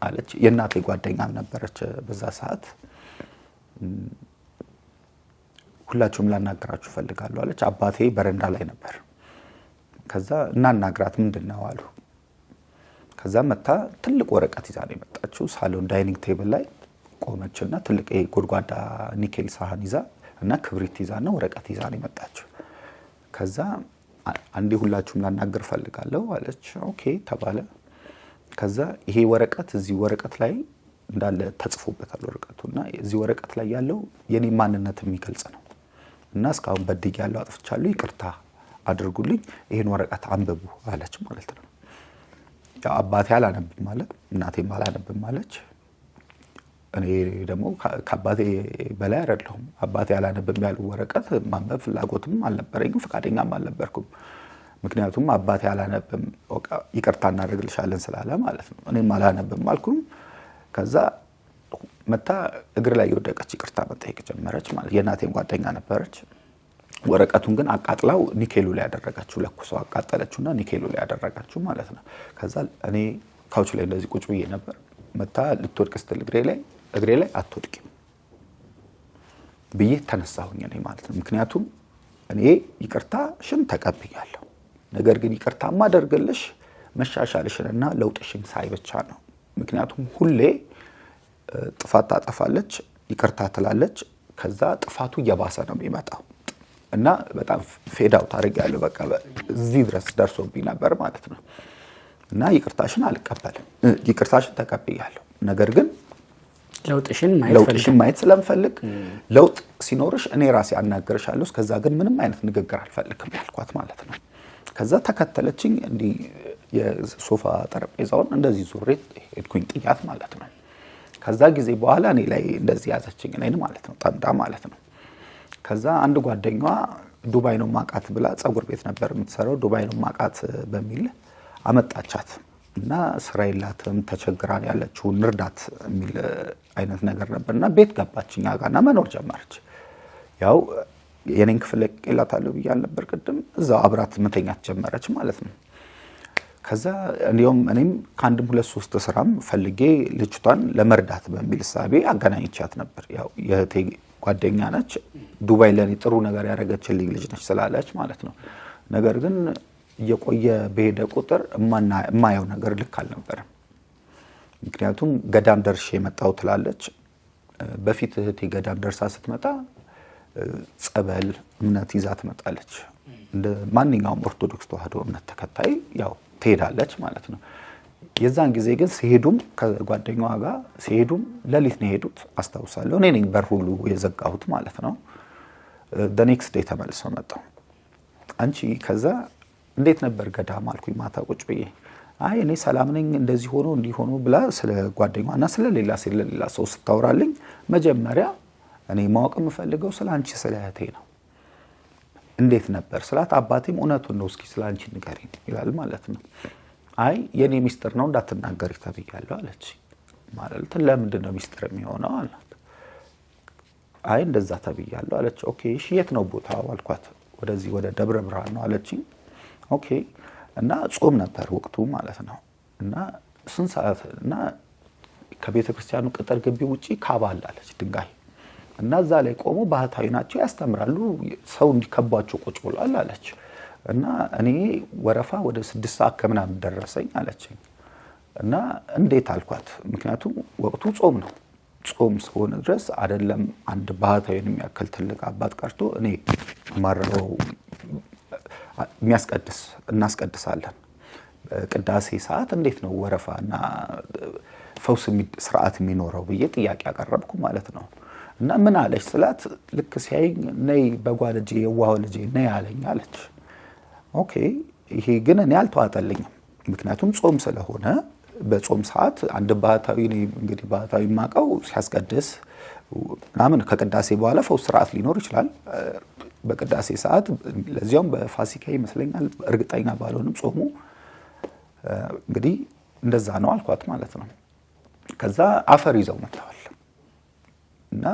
አለች። የእናቴ ጓደኛም ነበረች በዛ ሰዓት። ሁላችሁም ላናገራችሁ ፈልጋለሁ አለች። አባቴ በረንዳ ላይ ነበር። ከዛ እናናግራት ምንድነው አሉ። ከዛ መታ ትልቅ ወረቀት ይዛ ነው የመጣችው። ሳሎን ዳይኒንግ ቴብል ላይ ቆመችና ትልቅ ጎድጓዳ ኒኬል ሳህን ይዛ እና ክብሪት ይዛና ወረቀት ይዛ ነው የመጣችው። ከዛ አንዴ ሁላችሁም ላናገር ፈልጋለሁ አለች። ኦኬ ተባለ። ከዛ ይሄ ወረቀት እዚህ ወረቀት ላይ እንዳለ ተጽፎበታል ወረቀቱና እዚህ ወረቀት ላይ ያለው የኔ ማንነት የሚገልጽ ነው እና እስካሁን በድያለሁ፣ አጥፍቻለሁ፣ ይቅርታ አድርጉልኝ፣ ይሄን ወረቀት አንብቡ አለች ማለት ነው። ያው አባቴ አላነብም ማለት እናቴም አላነብም ማለች። እኔ ደግሞ ከአባቴ በላይ አይደለሁም። አባቴ አላነብም ያለው ወረቀት ማንበብ ፍላጎትም አልነበረኝም፣ ፈቃደኛም አልነበርኩም። ምክንያቱም አባቴ አላነብም ይቅርታ እናደርግልሻለን ስላለ ማለት ነው። እኔም አላነብም አልኩም። ከዛ መታ እግር ላይ የወደቀች ይቅርታ መጠየቅ ጀመረች ማለት የእናቴም ጓደኛ ነበረች። ወረቀቱን ግን አቃጥላው ኒኬሉ ላይ ያደረጋችሁ ለኩሶ አቃጠለችውና ኒኬሉ ላይ ያደረጋችሁ ማለት ነው። ከዛ እኔ ካውች ላይ እንደዚህ ቁጭ ብዬ ነበር። መታ ልትወድቅ ስትል እግሬ ላይ አትወድቂም ብዬ ተነሳሁኝ እኔ ማለት ነው። ምክንያቱም እኔ ይቅርታሽን ተቀብያለሁ፣ ነገር ግን ይቅርታ ማደርግልሽ መሻሻልሽንና ለውጥሽን ሳይ ብቻ ነው። ምክንያቱም ሁሌ ጥፋት ታጠፋለች፣ ይቅርታ ትላለች፣ ከዛ ጥፋቱ እየባሰ ነው የሚመጣው እና በጣም ፌድ አውት አድርጌያለሁ። በቃ እዚህ ድረስ ደርሶብኝ ነበር ማለት ነው። እና ይቅርታሽን አልቀበልም፣ ይቅርታሽን ተቀብያለሁ፣ ነገር ግን ለውጥሽን ማየት ስለምፈልግ ለውጥ ሲኖርሽ እኔ ራሴ አናገርሻለሁ፣ እስከዛ ግን ምንም አይነት ንግግር አልፈልግም ያልኳት ማለት ነው። ከዛ ተከተለችኝ። እንዲህ የሶፋ ጠረጴዛውን እንደዚህ ዙሬ ሄድኩኝ ጥያት ማለት ነው። ከዛ ጊዜ በኋላ እኔ ላይ እንደዚህ ያዘችኝ እኔን ማለት ነው፣ ጠምዳ ማለት ነው። ከዛ አንድ ጓደኛዋ ዱባይ ነው ማቃት ብላ ፀጉር ቤት ነበር የምትሰራው፣ ዱባይ ነው ማቃት በሚል አመጣቻት እና ስራ የላትም ተቸግራን ያለችው ንርዳት የሚል አይነት ነገር ነበርና ቤት ገባችኛ ጋርና መኖር ጀመረች። ያው የኔን ክፍል ለቅቄላታለሁ ብያለሁ ነበር ቅድም፣ እዛው አብራት መተኛት ጀመረች ማለት ነው። ከዛ እኔም ከአንድም 2-3 ስራም ፈልጌ ልጅቷን ለመርዳት በሚል ሳቤ አገናኝቻት ነበር። ያው የእህቴ ጓደኛ ነች፣ ዱባይ ለኔ ጥሩ ነገር ያደረገችልኝ ልጅ ነች ስላለች ማለት ነው። ነገር ግን እየቆየ በሄደ ቁጥር የማየው ነገር ልክ አልነበረም። ምክንያቱም ገዳም ደርሼ መጣሁ ትላለች። በፊት እህቴ ገዳም ደርሳ ስትመጣ ጸበል እምነት ይዛ ትመጣለች። እንደ ማንኛውም ኦርቶዶክስ ተዋህዶ እምነት ተከታይ ያው ትሄዳለች ማለት ነው። የዛን ጊዜ ግን ሲሄዱም ከጓደኛዋ ጋር ሲሄዱም ሌሊት ነው የሄዱት አስታውሳለሁ። እኔ ነኝ በር ሁሉ የዘጋሁት ማለት ነው። ኔክስት ዴይ ተመልሰው መጣሁ። አንቺ ከዛ እንዴት ነበር ገዳም አልኩኝ ማታ ቁጭ ብዬ። አይ እኔ ሰላም ነኝ እንደዚህ ሆኖ እንዲህ ሆኖ ብላ ስለ ጓደኛዋና ስለሌላ ሰው ስታወራልኝ መጀመሪያ እኔ ማወቅ የምፈልገው ስለ አንቺ ስለ እህቴ ነው። እንዴት ነበር ስላት አባቴም እውነቱን ነው እስኪ ስለ አንቺ ንገሪኝ ይላል ማለት ነው። አይ የኔ ሚስጥር ነው እንዳትናገሪ ተብያለሁ አለች። ማለት ለምንድን ነው ሚስጥር የሚሆነው አላት። አይ እንደዛ ተብያለሁ አለች። ኦኬ እሺ የት ነው ቦታው አልኳት። ወደዚህ ወደ ደብረ ብርሃን ነው አለችኝ። ኦኬ እና ጾም ነበር ወቅቱ ማለት ነው። እና ስንት ሰዓት እና ከቤተ ክርስቲያኑ ቅጥር ግቢ ውጪ ካባ አለች ድንጋይ እና እዛ ላይ ቆሞ ባህታዊ ናቸው ያስተምራሉ፣ ሰው እንዲከባቸው ቁጭ ብሏል አለች። እና እኔ ወረፋ ወደ 6 ሰዓት ከምናምን ደረሰኝ አለችኝ። እና እንዴት አልኳት። ምክንያቱም ወቅቱ ጾም ነው። ጾም እስከሆነ ድረስ አይደለም አንድ ባህታዊን የሚያክል ትልቅ አባት ቀርቶ እኔ ማረው የሚያስቀድስ እናስቀድሳለን። ቅዳሴ ሰዓት እንዴት ነው ወረፋና ፈውስ ስርዓት የሚኖረው ብዬ ጥያቄ ያቀረብኩ ማለት ነው። እና ምን አለች ስላት ልክ ሲያይ ነይ በጓ ልጄ የዋህ ልጄ ነይ አለኝ አለች። ኦኬ ይሄ ግን እኔ አልተዋጠልኝም። ምክንያቱም ጾም ስለሆነ በጾም ሰዓት አንድ ባህታዊ እንግዲህ ባህታዊ ማቀው ሲያስቀድስ ምናምን ከቅዳሴ በኋላ ፈውስ ስርዓት ሊኖር ይችላል። በቅዳሴ ሰዓት ለዚያውም በፋሲካ ይመስለኛል እርግጠኛ ባልሆንም ጾሙ እንግዲህ እንደዛ ነው አልኳት ማለት ነው። ከዛ አፈር ይዘው መጥተዋል እና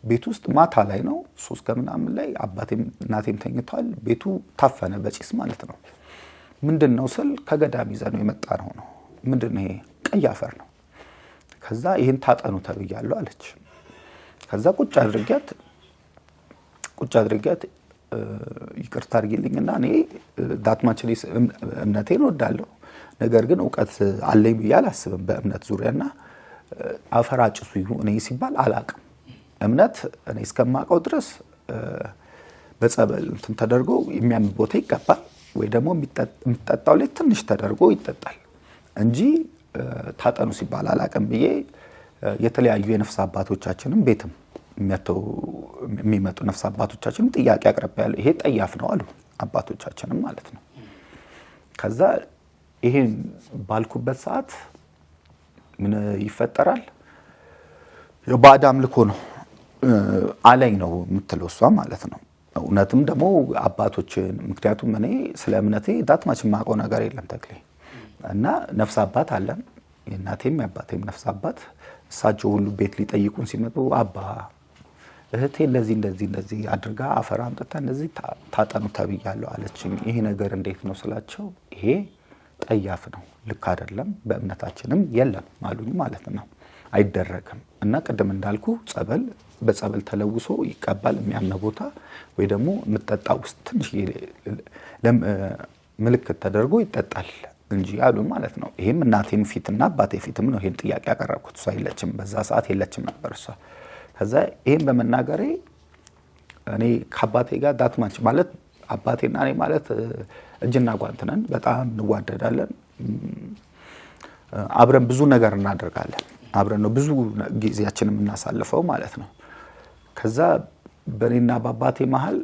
ቤት ውስጥ ማታ ላይ ነው 3 ከምናምን ላይ አባቴም እናቴም ተኝተዋል። ቤቱ ታፈነ በጭስ ማለት ነው። ምንድነው ስል ከገዳም ይዘ ነው የመጣ ነው። ምንድነው ይሄ? ቀይ አፈር ነው። ከዛ ይሄን ታጠኑ ተብያለሁ አለች። ከዛ ቁጭ አድርጊያት ይቅርታ አድርጊልኝና እኔ ዳትማችን እምነቴን እወዳለሁ፣ ነገር ግን ዕውቀት አለኝ ብዬ አላስብም በእምነት ዙሪያና አፈር አጭሱ እኔ ሲባል አላቅም። እምነት እኔ እስከማውቀው ድረስ በጸበል እንትን ተደርጎ የሚያምን ቦታ ይቀባል ወይ ደግሞ የሚጠጣው ላይ ትንሽ ተደርጎ ይጠጣል እንጂ ታጠኑ ሲባል አላቅም ብዬ የተለያዩ የነፍስ አባቶቻችንም ቤትም የሚመጡ ነፍስ አባቶቻችንም ጥያቄ አቅርቤያለሁ። ይሄ ጠያፍ ነው አሉ አባቶቻችንም ማለት ነው። ከዛ ይሄን ባልኩበት ሰዓት ምን ይፈጠራል? የባዕድ አምልኮ ነው አለኝ ነው የምትለው እሷ ማለት ነው። እውነትም ደግሞ አባቶችን ምክንያቱም እኔ ስለ እምነቴ ዳትማች የማውቀው ነገር የለም ተክሌ እና ነፍስ አባት አለን የእናቴም የአባቴም ነፍስ አባት እሳቸው ሁሉ ቤት ሊጠይቁን ሲመጡ አባ እህቴ እንደዚህ አድርጋ አፈር አምጥታ እንደዚህ ታጠኑ ተብያለሁ አለችኝ። ይሄ ነገር እንዴት ነው ስላቸው ይሄ ጠያፍ ነው፣ ልክ አይደለም፣ በእምነታችንም የለም አሉኝ ማለት ነው። አይደረግም እና ቅድም እንዳልኩ በጸበል ተለውሶ ይቀባል የሚያምነ ቦታ ወይ ደግሞ የምጠጣ ውስጥ ትንሽ ምልክት ተደርጎ ይጠጣል እንጂ አሉ ማለት ነው። ይሄም እናቴም ፊትና አባቴ ፊትም ነው ይሄን ጥያቄ ያቀረብኩት። እሷ የለችም በዛ ሰዓት የለችም ነበር እሷ። ከዛ ይሄን በመናገሬ እኔ ከአባቴ ጋር ዳትማች ማለት አባቴና እኔ ማለት እጅና ጓንት ነን፣ በጣም እንዋደዳለን። አብረን ብዙ ነገር እናደርጋለን። አብረን ነው ብዙ ጊዜያችንን የምናሳልፈው ማለት ነው። ከዛ በእኔና በአባቴ መሀል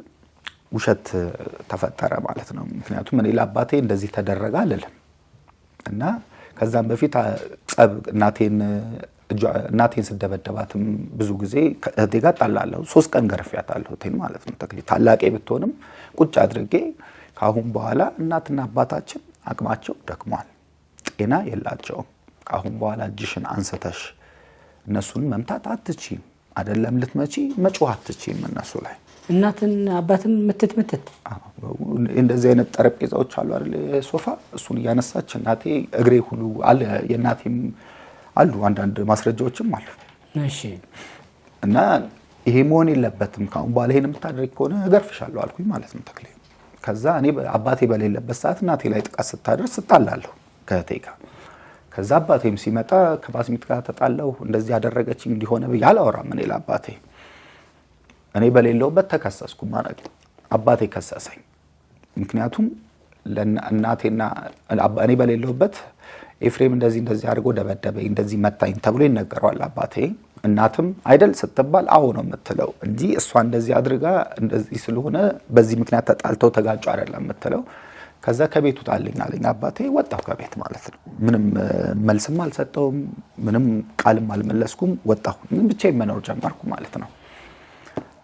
ውሸት ተፈጠረ ማለት ነው። ምክንያቱም እኔ ለአባቴ እንደዚህ ተደረገ አልልም እና ከዛም በፊት ጸብ እናቴን ስደበደባትም ብዙ ጊዜ ከእህቴ ጋር ጣላለሁ። 3 ቀን ገርፊያታለሁ እህቴን ማለት ነው። ታላቄ ብትሆንም ቁጭ አድርጌ ካሁን በኋላ እናትና አባታችን አቅማቸው ደክሟል፣ ጤና የላቸውም። ካሁን በኋላ እጅሽን አንስተሽ እነሱን መምታት አትችይም፣ አይደለም ልትመጪ መጮህ አትችይም እነሱ ላይ። እናትን አባትም ምትት እንደዚህ አይነት ጠረጴዛዎች አሉ አይደል ሶፋ፣ እሱን እያነሳች እናቴ እግሬ ሁሉ አለ የእናቴም አሉ አንዳንድ ማስረጃዎችም አሉ። እሺ እና ይሄ መሆን የለበትም ካሁን በኋላ ይሄን የምታደርግ ከሆነ እገርፍሻለሁ አልኩኝ ማለት ነው ተክሌ። ከዛ እኔ አባቴ በሌለበት ሰዓት እናቴ ላይ ጥቃት ስታደርስ እጣላለሁ ከእህቴ ጋር። ከዛ አባቴም ሲመጣ ከባስሚት ጋር ተጣላሁ፣ እንደዚህ ያደረገችኝ እንዲሆነ ብዬ አላወራም እኔ ለአባቴ። እኔ በሌለውበት ተከሰስኩ ማለት አባቴ ከሰሰኝ። ምክንያቱም ለእናቴና እኔ በሌለውበት ኤፍሬም እንደዚህ አድርጎ ደበደበኝ እንደዚህ መታኝ ተብሎ ይነገረዋል አባቴ። እናትም አይደል ስትባል አዎ ነው የምትለው እንጂ እሷ እንደዚህ አድርጋ እንደዚህ ስለሆነ በዚህ ምክንያት ተጣልተው ተጋጩ አይደለም የምትለው። ከዛ ከቤቱ ጣልኝ አለኝ አባቴ። ወጣሁ ከቤት ማለት ነው። ምንም መልስም አልሰጠውም፣ ምንም ቃልም አልመለስኩም። ወጣሁ ብቻዬን መኖር ጀመርኩ ማለት ነው።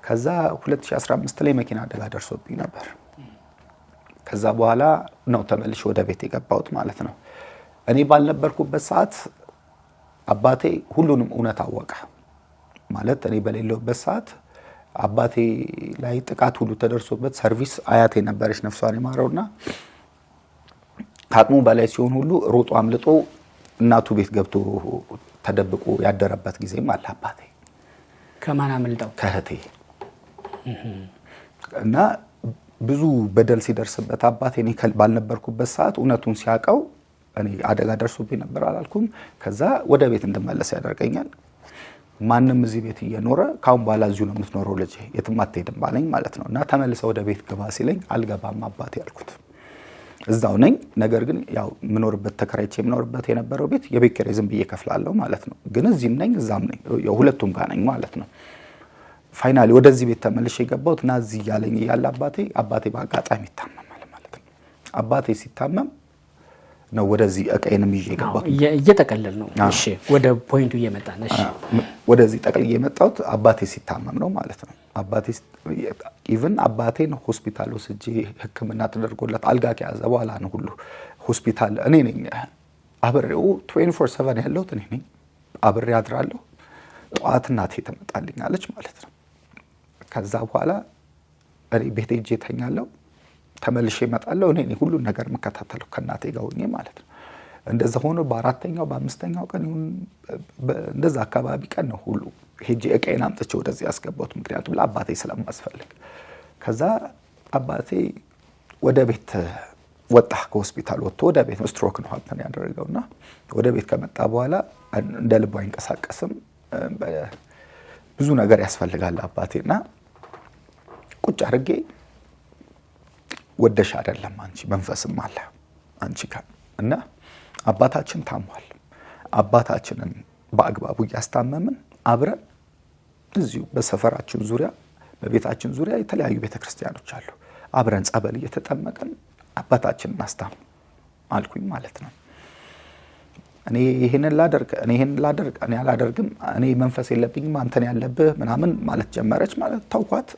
ከዛ 2015 ላይ መኪና አደጋ ደርሶብኝ ነበር። ከዛ በኋላ ነው ተመልሼ ወደ ቤት የገባሁት ማለት ነው። እኔ ባልነበርኩበት ሰዓት አባቴ ሁሉንም እውነት አወቀ ማለት እኔ በሌለውበት ሰዓት አባቴ ላይ ጥቃት ሁሉ ተደርሶበት ሰርቪስ አያቴ ነበረች ነፍሷን ይማረውና ከአቅሙ በላይ ሲሆን ሁሉ ሮጦ አምልጦ እናቱ ቤት ገብቶ ተደብቆ ያደረበት ጊዜም አለ አባቴ። ከማን አምልጠው? ከእህቴ። እና ብዙ በደል ሲደርስበት አባቴ እኔ ባልነበርኩበት ሰዓት እውነቱን ሲያውቀው እኔ አደጋ ደርሶብኝ ነበር አላልኩም። ከዛ ወደ ቤት እንድመለስ ያደርገኛል። ማንም እዚህ ቤት እየኖረ ካሁን በኋላ እዚሁ ነው የምትኖረው ልጄ የትም አትሄድም ባለኝ ማለት ነው። እና ተመልሰ ወደ ቤት ግባ ሲለኝ አልገባም አባቴ ያልኩት። እዛው ነኝ። ነገር ግን ያው ምኖርበት ተከራይቼ ምኖርበት የነበረው ቤት የቤት ኪራይ ዝም ብዬ ከፍላለሁ ማለት ነው። ግን እዚህም ነኝ እዛም ነኝ የሁለቱም ጋር ነኝ ማለት ነው። ፋይናሊ ወደዚህ ቤት ተመልሼ የገባሁት እና እዚህ ያለኝ ያለ አባቴ በአጋጣሚ ይታመማል ማለት ነው። አባቴ ሲታመም ነው ወደዚህ እቃዬንም ይዤ የገባሁት። እየጠቀለል ነው። እሺ ወደ ፖይንቱ እየመጣን እሺ ወደዚህ ጠቅልዬ የመጣሁት አባቴ ሲታመም ነው ማለት ነው። አባቴን ሆስፒታል ወስጄ ሕክምና ተደርጎለት አልጋ ከያዘ በኋላ ነው ሁሉ ሆስፒታል እኔ ነኝ አብሬው 24/7 ያለሁት እኔ ነኝ። አብሬ አድራለሁ። ጠዋት እናቴ ትመጣልኛለች ማለት ነው። ከዛ በኋላ እኔ ቤቴ ሄጄ ተኛለሁ። ተመልሼ እመጣለሁ። እኔ ሁሉ ነገር መከታተለው ከእናቴ ጋር ሆኜ ማለት ነው። እንደዛ ሆኖ በአራተኛው በአምስተኛው ቀን ይሁን እንደዛ አካባቢ ቀን ነው ሁሉ ሄጄ እቃዬን አምጥቼ ወደዚህ ያስገባሁት፣ ምክንያቱም ለአባቴ ስለማስፈልግ። ከዛ አባቴ ወደ ቤት ወጣ። ከሆስፒታል ወጥቶ ወደ ቤት ስትሮክ ነው ሀብተን ያደረገውና ወደ ቤት ከመጣ በኋላ እንደ ልቡ አይንቀሳቀስም። ብዙ ነገር ያስፈልጋል አባቴና ቁጭ አድርጌ ወደሽ አይደለም አንቺ መንፈስም አለ አንቺ ጋር እና አባታችን ታሟል። አባታችንን በአግባቡ እያስታመምን አብረን እዚሁ በሰፈራችን ዙሪያ በቤታችን ዙሪያ የተለያዩ ቤተክርስቲያኖች አሉ። አብረን ጸበል እየተጠመቀን አባታችንን እናስታም አልኩኝ ማለት ነው። እኔ ይሄንን ላደርግ እኔ አላደርግም፣ እኔ መንፈስ የለብኝም አንተን ያለብህ ምናምን ማለት ጀመረች ማለት ተውኳት።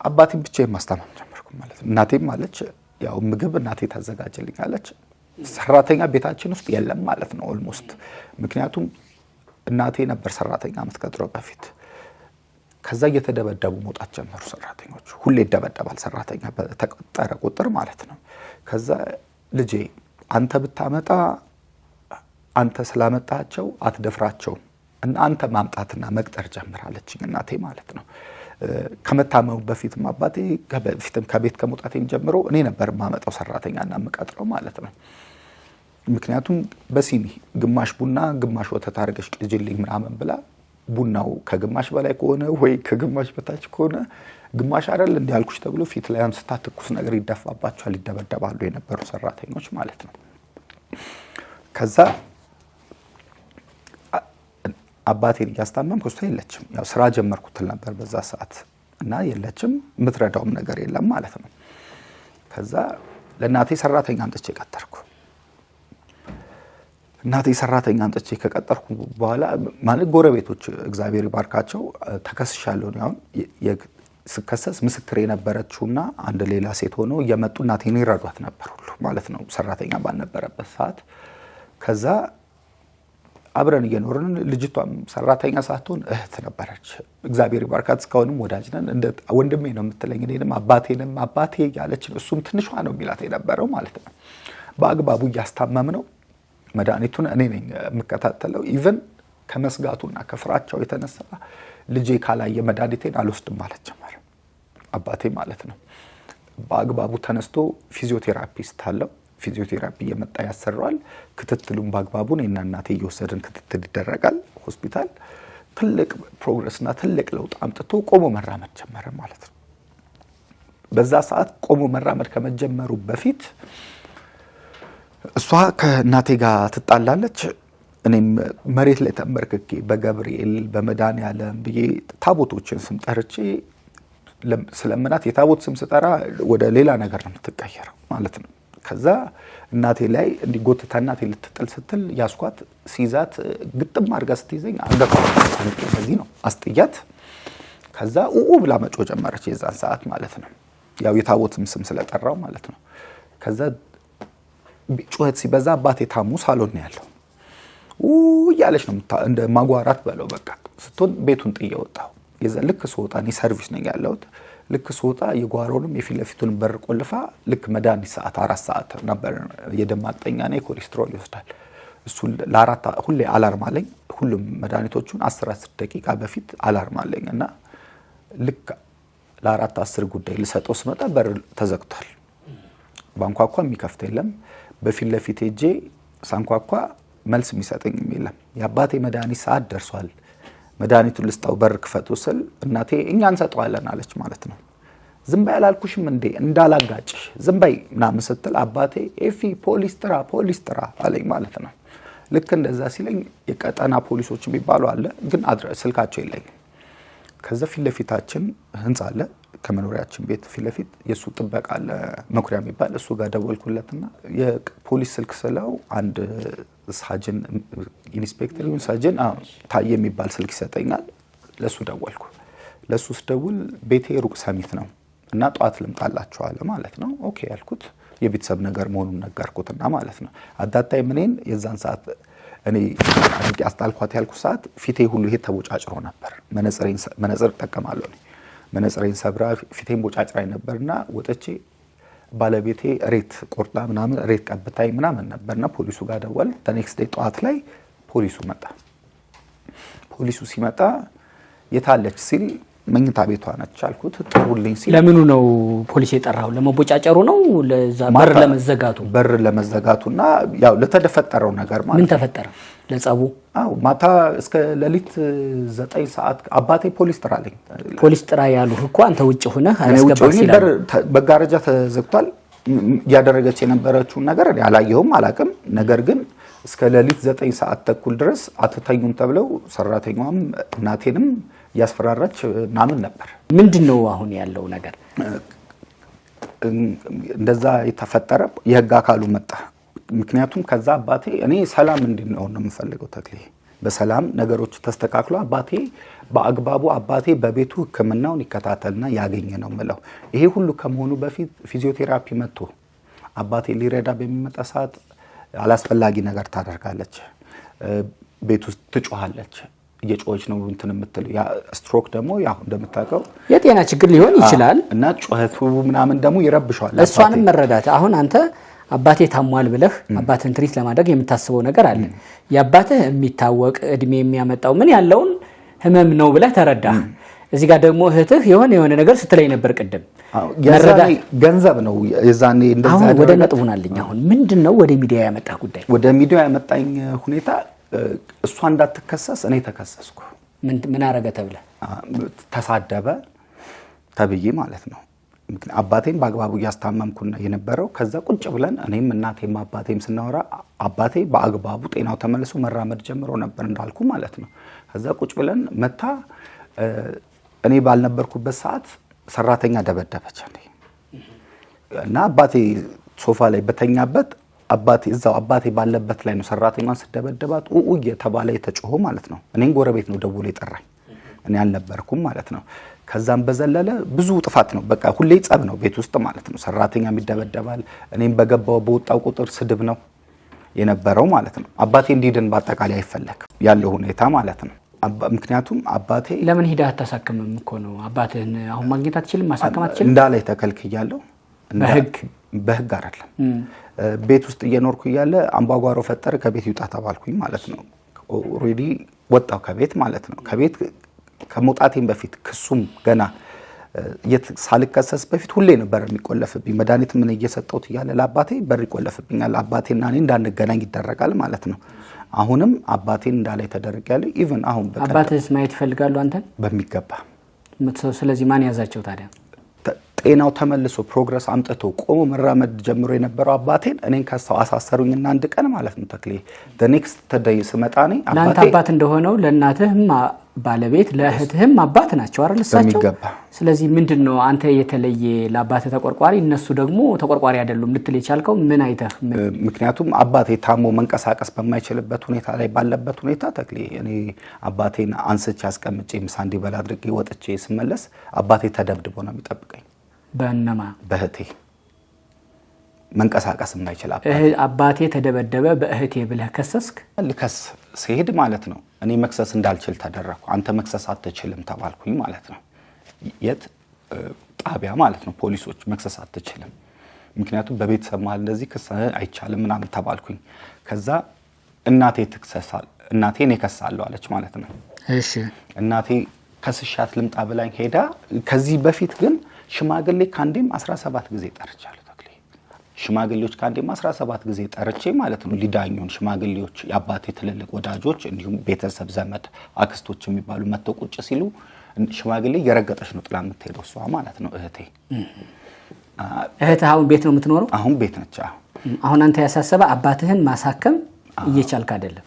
አባቴን ብቻዬን ማስታመም ጀመርኩ ማለት ነው። እናቴም አለች ያው ምግብ እናቴ ታዘጋጅልኛለች። ሰራተኛ ቤታችን ውስጥ የለም ማለት ነው ኦልሞስት። ምክንያቱም እናቴ ነበር ሰራተኛ የምትቀጥረው በፊት። ከዛ እየተደበደቡ መውጣት ጀመሩ ሰራተኞቹ። ሁሌ ይደበደባል ሰራተኛ በተቀጠረ ቁጥር ማለት ነው። ከዛ ልጄ አንተ ብታመጣ አንተ ስላመጣቸው አትደፍራቸውም እና አንተ ማምጣትና መቅጠር ጀምራለችኝ እናቴ ማለት ነው። ከመታመሙ በፊትም አባቴ ከቤት ከመውጣቴም ጀምሮ እኔ ነበር ማመጣው ሰራተኛና መቀጥረው ማለት ነው። ምክንያቱም በሲኒ ግማሽ ቡና ግማሽ ወተት አድርገሽ ቅጅልኝ ምናምን ብላ ቡናው ከግማሽ በላይ ከሆነ ወይ ከግማሽ በታች ከሆነ ግማሽ አይደል እንዲያልኩሽ ተብሎ ፊት ላይ አንስታ ትኩስ ነገር ይደፋባቸዋል፣ ይደበደባሉ የነበሩ ሰራተኞች ማለት ነው። ከዛ አባቴን እያስታመምኩ እሷ የለችም። ያው ስራ ጀመርኩትል ነበር በዛ ሰዓት እና የለችም፣ የምትረዳውም ነገር የለም ማለት ነው። ከዛ ለእናቴ ሰራተኛ አምጥቼ ቀጠርኩ። እናቴ ሰራተኛ አምጥቼ ከቀጠርኩ በኋላ ማለት ጎረቤቶች እግዚአብሔር ይባርካቸው ተከስሻለሁ። አሁን ስከሰስ ምስክር የነበረችውና አንድ ሌላ ሴት ሆነው እየመጡ እናቴን ይረዷት ነበር ሁሉ ማለት ነው ሰራተኛ ባልነበረበት ሰዓት። ከዛ አብረን እየኖርን ልጅቷም ሰራተኛ ሳትሆን እህት ነበረች። እግዚአብሔር ይባርካት እስካሁንም ወዳጅ ነን። እንደ ወንድሜ ነው የምትለኝ። እኔንም አባቴ ያለች እሱም ትንሿ ነው የሚላት የነበረው ማለት ነው። በአግባቡ እያስታመም ነው። መድኃኒቱን እኔ ነኝ የምከታተለው። ኢቭን ከመስጋቱና ከፍራቻው የተነሳ ልጄ ካላየ መድኃኒቴን አልወስድም ማለት ጀመረ አባቴ ማለት ነው። በአግባቡ ተነስቶ ፊዚዮቴራፒስት አለው። ፊዚዮቴራፒ እየመጣ ያሰራዋል። ክትትሉን በአግባቡ እኔና እናቴ እየወሰድን ክትትል ይደረጋል ሆስፒታል። ትልቅ ፕሮግረስና ትልቅ ለውጥ አምጥቶ ቆሞ መራመድ ጀመረ ማለት ነው። በዛ ሰዓት ቆሞ መራመድ ከመጀመሩ በፊት እሷ ከእናቴ ጋር ትጣላለች። እኔም መሬት ላይ ተንበርክኬ በገብርኤል በመድኃኒዓለም ብዬ ታቦቶችን ስም ጠርቼ ስለምናት የታቦት ስም ስጠራ ወደ ሌላ ነገር ነው የምትቀየረው ማለት ነው። ከዛ እናቴ ላይ እንዲጎትታ እናቴ ልትጥል ስትል ያስኳት ሲይዛት ግጥም አድርጋ ስትይዘኝ አንገቷ በዚህ ነው አስጥያት። ከዛ ብላ መጮ ጀመረች የዛን ሰዓት ማለት ነው። ያው የታቦትም ስም ስለጠራው ማለት ነው። ከዛ ጩኸት ሲበዛ አባቴ ታሙ ሳሎን ነው ያለው እያለች ነው እንደ ማጓራት በለው በቃ ስትሆን ቤቱን ጥዬ ወጣሁ። የዛ ልክ ስወጣ እኔ ሰርቪስ ነኝ ያለሁት። ልክ ስወጣ የጓሮንም የፊት ለፊቱን በር ቆልፋ ልክ መድኃኒት ሰዓት 4 ሰዓት ነበር የደም ማቅጠኛና የኮሌስትሮል ይወስዳል። እሱ ለአራት ሁሌ አላርም አለኝ። ሁሉም መድኃኒቶቹን 10 ደቂቃ በፊት አላርም አለኝ እና ልክ ለ4:10 ጉዳይ ልሰጠው ስመጣ በር ተዘግቷል። ባንኳኳ የሚከፍት የለም። በፊት ለፊት ሄጄ ሳንኳኳ መልስ የሚሰጠኝ የለም። የአባቴ መድኃኒት ሰዓት ደርሷል፣ መድኃኒቱን ልስጠው በር ክፈቱ ስል እናቴ እኛ እንሰጠዋለን አለች ማለት ነው። ዝም በይ አላልኩሽም እንዴ እንዳላጋጭሽ ዝም በይ ምናምን ስትል አባቴ ኤፊ ፖሊስ ጥራ አለኝ ማለት ነው። ልክ እንደዛ ሲለኝ የቀጠና ፖሊሶች የሚባሉ አለ፣ ግን ስልካቸው የለኝም። ከዛ ፊት ለፊታችን ህንጻ አለ፣ ከመኖሪያችን ቤት ፊት ለፊት የሱ ጥበቃ አለ መኩሪያ የሚባል፣ እሱ ጋር ደወልኩለትና የፖሊስ ስልክ ስለው አንድ ሳጅን ኢንስፔክተር ይሁን ሳጅን ታየ የሚባል ስልክ ይሰጠኛል። ለሱ ደወልኩ። ለሱ ስደውል ቤቴ ሩቅ ሰሚት ነው እና ጧት ልምጣላችኋል ማለት ነው። ኦኬ ያልኩት የቤተሰብ ነገር መሆኑን ነገርኩትና ማለት ነው። አዳታይ ምንን የዛን ሰዓት እኔ አንቂ አስጣልኳት ያልኩ ሰዓት ፊቴ ሁሉ ይሄ ተቦጫጭሮ ነበር። መነጽር ተጠቀማለሁ እኔ መነጽሬን ሰብራ ፊቴን ቦጫጭራይ ነበርና ወጥቼ ባለቤቴ ሬት ቆርጣ ምናምን ሬት ቀብታይ ምናምን ነበርና ፖሊሱ ጋር ደወል። ኔክስት ዴይ ጧት ላይ ፖሊሱ መጣ። ፖሊሱ ሲመጣ የታለች ሲል መኝታ ቤቷ ነች አልኩት። ጥሩልኝ ሲል ለምኑ ነው ፖሊስ የጠራው? ለመቦጫጨሩ ነው? ለዛ በር ለመዘጋቱና ያው ለተፈጠረው ነገር ማለት ምን ተፈጠረ? ለጸቡ? ማታ እስከ ሌሊት 9 ሰዓት አባቴ ፖሊስ ጥራልኝ። ፖሊስ ጥራ ያሉህ እኮ አንተ ውጭ ሆነህ አስገባህ ሲላል በጋረጃ ተዘግቷል። ያደረገች የነበረችውን ነገር ያላየሁም አላቅም። ነገር ግን እስከ ሌሊት 9 ሰዓት ተኩል ድረስ አትተኙም ተብለው ሰራተኛዋም እናቴንም ያስፈራራች ምናምን ነበር። ምንድነው አሁን ያለው ነገር? እንደዛ የተፈጠረ የህግ አካሉ መጣ። ምክንያቱም ከዛ አባቴ እኔ ሰላም እንዲኖር ነው የምፈልገው ተክሌ፣ በሰላም ነገሮች ተስተካክሎ አባቴ በአግባቡ አባቴ በቤቱ ሕክምናውን ይከታተልና ያገኘ ነው የምለው። ይሄ ሁሉ ከመሆኑ በፊት ፊዚዮቴራፒ መጥቶ አባቴ ሊረዳ በሚመጣ ሰዓት አላስፈላጊ ነገር ታደርጋለች፣ ቤት ውስጥ ትጮሃለች። እየጮኸች ነው እንትን የምትል ያ ስትሮክ ደግሞ ያው እንደምታውቀው የጤና ችግር ሊሆን ይችላል እና ጩኸቱ ምናምን ደግሞ ይረብሻል። እሷንም መረዳት አሁን አንተ አባቴ ታሟል ብለህ አባትን ትሪት ለማድረግ የምታስበው ነገር አለ። የአባትህ የሚታወቅ እድሜ የሚያመጣው ምን ያለውን ህመም ነው ብለህ ተረዳ። እዚህ ጋር ደግሞ እህትህ የሆነ ነገር ስትለይ ነበር ቅድም። ገንዘብ ነው የዛኔ እንደዛ አሁን ወደ ነጥቡናልኝ። አሁን ምንድነው ወደ ሚዲያ ያመጣህ ጉዳይ? ወደ ሚዲያ ያመጣኝ ሁኔታ እሷ እንዳትከሰስ እኔ ተከሰስኩ። ምን አረገ ተብለ? ተሳደበ ተብዬ ማለት ነው። አባቴን በአግባቡ ያስታመምኩና የነበረው ከዛ ቁጭ ብለን እኔም እናቴም አባቴም ስናወራ አባቴ በአግባቡ ጤናው ተመልሶ መራመድ ጀምሮ ነበር እንዳልኩ ማለት ነው። ከዛ ቁጭ ብለን መታ እኔ ባልነበርኩበት ሰዓት ሰራተኛ ደበደበች እና አባቴ ሶፋ ላይ በተኛበት አባቴ እዛው አባቴ ባለበት ላይ ነው ሰራተኛዋን ስደበደባት እየተባለ የተጮሆ ማለት ነው። እኔን ጎረቤት ነው ደውሎ የጠራኝ፣ እኔ አልነበርኩም ማለት ነው። ከዛም በዘለለ ብዙ ጥፋት ነው። በቃ ሁሌ ጸብ ነው ቤት ውስጥ ማለት ነው። ሰራተኛ ይደበደባል። እኔም በገባው በወጣው ቁጥር ስድብ ነው የነበረው ማለት ነው። አባቴ እንዲድን በአጠቃላይ አይፈለግም ያለው ሁኔታ ማለት ነው። ምክንያቱም አባቴ ለምን ሄዳ አታሳክምም እኮ ነው? አባትህን አሁን ማግኘት አትችልም? ማሳከም አትችልም? እንዳላይ ተከልክያለሁ። በህግ አይደለም። ቤት ውስጥ እየኖርኩ እያለ አምባጓሮ ፈጠረ ከቤት ይውጣ ተባልኩኝ ማለት ነው። ኦሬዲ ወጣው ከቤት ማለት ነው። ከቤት ከመውጣቴም በፊት ክሱም ገና ሳልከሰስ በፊት ሁሌ ነበር የሚቆለፍብኝ። መድኃኒት ምን እየሰጠሁት እያለ ለአባቴ በር ይቆለፍብኛል። አባቴና እኔ እንዳንገናኝ ይደረጋል ማለት ነው። አሁንም አባቴን እንዳላይ ተደረጋለ። ኢቭን አሁን አባትህስ ማየት ይፈልጋሉ አንተን በሚገባ። ስለዚህ ማን ያዛቸው ታዲያ? ጤናው ተመልሶ ፕሮግረስ አምጥቶ ቆሞ መራመድ ጀምሮ የነበረው አባቴን እኔን ከሳው አሳሰሩኝና አንድ ቀን ማለት ነው ተክሌ ኔክስት ተደይ ስመጣኔ ለአንተ አባት እንደሆነው ለእናትህም ባለቤት ለእህትህም አባት ናቸው አይደል እሳቸው? ስለዚህ ምንድነው አንተ የተለየ ለአባትህ ተቆርቋሪ እነሱ ደግሞ ተቆርቋሪ አይደሉም ልትል የቻልከው ምን አይተህ? ምክንያቱም አባቴ ታሞ መንቀሳቀስ በማይችልበት ሁኔታ ላይ ባለበት ሁኔታ ተክሌ እኔ አባቴን አንስቼ አስቀምጬ ምሳ እንዲበላ አድርጌ ወጥቼ ስመለስ አባቴ ተደብድቦ ነው የሚጠብቀኝ። በእነማ? በእህቴ መንቀሳቀስ የማይችል አባቴ ተደበደበ በእህቴ ብለህ ከሰስክ? ልከስ ሲሄድ ማለት ነው እኔ መክሰስ እንዳልችል ተደረኩ። አንተ መክሰስ አትችልም ተባልኩኝ ማለት ነው። የት ጣቢያ ማለት ነው። ፖሊሶች መክሰስ አትችልም ምክንያቱም በቤተሰብ መሀል እንደዚህ ክስ አይቻልም ምናምን ተባልኩኝ። ከዛ እናቴ ትክሰሳል እናቴ እኔ ከሳለሁ አለች ማለት ነው። እሺ እናቴ ከስሻት ልምጣ ብላኝ ሄዳ ከዚህ በፊት ግን ሽማግሌ ካንዴም 17 ጊዜ ጠርቻለሁ ተክሌ። ሽማግሌዎች ካንዴማ 17 ጊዜ ጠርቼ ማለት ነው ሊዳኙን ሽማግሌዎች የአባቴ ትልልቅ ወዳጆች እንዲሁም ቤተሰብ ዘመድ አክስቶች የሚባሉ መተው ቁጭ ሲሉ ሽማግሌ የረገጠች ነው ጥላ የምትሄደው እሷ ማለት ነው እህቴ። እህትህ አሁን ቤት ነው የምትኖረው? አሁን ቤት ነች። አሁን አንተ ያሳሰበ አባትህን ማሳከም እየቻልክ አይደለም?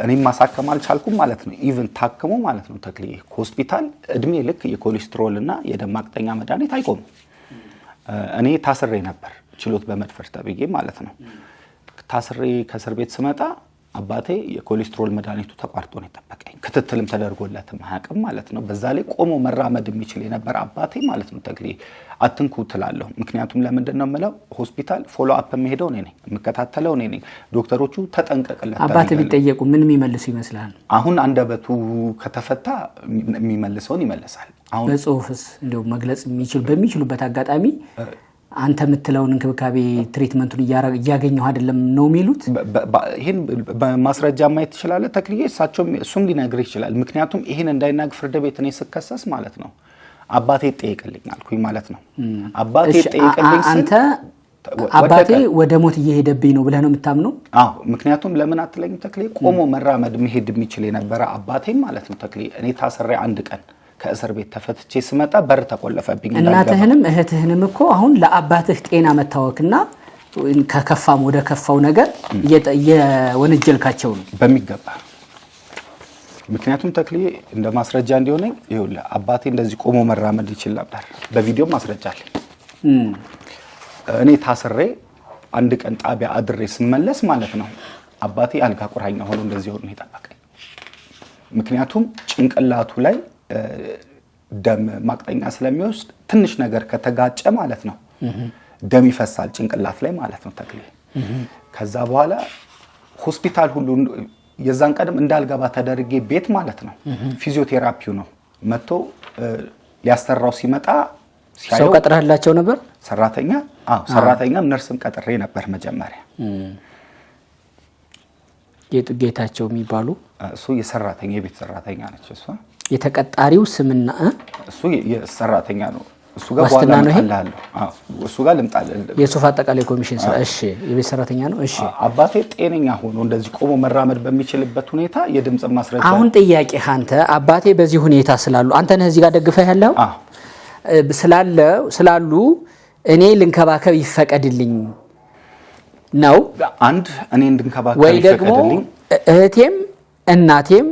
እኔም ማሳከም አልቻልኩም ማለት ነው። ኢቭን ታክሞ ማለት ነው ተክልዬ ሆስፒታል እድሜ ልክ የኮሌስትሮል እና የደም ማቅጠኛ መድኃኒት አይቆምም። እኔ ታስሬ ነበር ችሎት በመድፈር ተብዬ ማለት ነው። ታስሬ ከእስር ቤት ስመጣ አባቴ የኮሌስትሮል መድኃኒቱ ተቋርጦ ነው የጠበቀኝ። ክትትልም ተደርጎለትም አያውቅም ማለት ነው። በዛ ላይ ቆሞ መራመድ የሚችል የነበረ አባቴ ማለት ነው ተክልዬ አትንኩ ትላለሁ። ምክንያቱም ለምንድን ነው የምለው ሆስፒታል ፎሎ አፕ የሚሄደው እኔ ነኝ፣ የምከታተለው እኔ ነኝ። ዶክተሮቹ ተጠንቀቅለት። አባቴ ቢጠየቁ ምን የሚመልሱ ይመስላል? አሁን አንደበቱ ከተፈታ የሚመልሰውን ይመልሳል። አሁን በጽሁፍስ እንደው መግለጽ በሚችሉበት አጋጣሚ አንተ የምትለውን እንክብካቤ ትሪትመንቱን እያገኘሁ አይደለም ነው የሚሉት? ይሄን በማስረጃ ማየት ትችላለህ ተክልዬ። እሱም ሊነግርህ ይችላል። ምክንያቱም ይሄን እንዳይናገር ፍርድ ቤት እኔ ስከሰስ ማለት ነው አባቴ ጠይቅልኝ አልኩኝ ማለት ነው። አባቴ ጠይቅልኝ አንተ አባቴ ወደ ሞት እየሄደብኝ ነው ብለህ ነው የምታምነው? አዎ። ምክንያቱም ለምን አትለኝም ተክልዬ? ቆሞ መራመድ መሄድ የሚችል የነበረ አባቴ ማለት ነው ተክልዬ። እኔ ታስሬ አንድ ቀን ከእስር ቤት ተፈትቼ ስመጣ በር ተቆለፈብኝ። እናትህንም እህትህንም እኮ አሁን ለአባትህ ጤና መታወክና ከከፋም ወደ ከፋው ነገር የወነጀልካቸው ነው በሚገባ። ምክንያቱም ተክልዬ እንደ ማስረጃ እንዲሆነኝ ይኸውልህ አባቴ እንደዚህ ቆሞ መራመድ ይችል ነበር። በቪዲዮ ማስረጃ አለኝ። እኔ ታስሬ አንድ ቀን ጣቢያ አድሬ ስመለስ ማለት ነው አባቴ አልጋ ቁራኛ ሆኖ እንደዚህ ሆኖ የጠበቀኝ። ምክንያቱም ጭንቅላቱ ላይ ደም ማቅጠኛ ስለሚወስድ ትንሽ ነገር ከተጋጨ ማለት ነው ደም ይፈሳል ጭንቅላት ላይ ማለት ነው ተክልዬ። ከዛ በኋላ ሆስፒታል ሁሉ የዛን ቀደም እንዳልገባ ተደርጌ ቤት ማለት ነው ፊዚዮቴራፒው ነው መጥቶ ሊያሰራው ሲመጣ ሰው ቀጥረህላቸው ነበር? ሰራተኛ? አዎ ሰራተኛም ነርስም ቀጥሬ ነበር መጀመሪያ። ጌታቸው የሚባሉ እሱ የሰራተኛ የቤት ሰራተኛ ነች እሷ። የተቀጣሪው ስምና እሱ የሰራተኛ ነው። እሱ ጋር ዋስትና ነው ይሄ? አዎ እሱ ጋር ልምጣልህ። የሱፍ አጠቃላይ ኮሚሽን ስራ። እሺ የቤት ሰራተኛ ነው። እሺ አባቴ ጤነኛ ሆኖ እንደዚህ ቆሞ መራመድ በሚችልበት ሁኔታ የድምጽ ማስረጃ። አሁን ጥያቄ አንተ አባቴ በዚህ ሁኔታ ስላሉ አንተ ነህ እዚህ ጋር ደግፈህ ያለው? ስላሉ እኔ ልንከባከብ ይፈቀድልኝ ነው አንድ እኔ እንድንከባከብ ወይ ደግሞ እህቴም እናቴም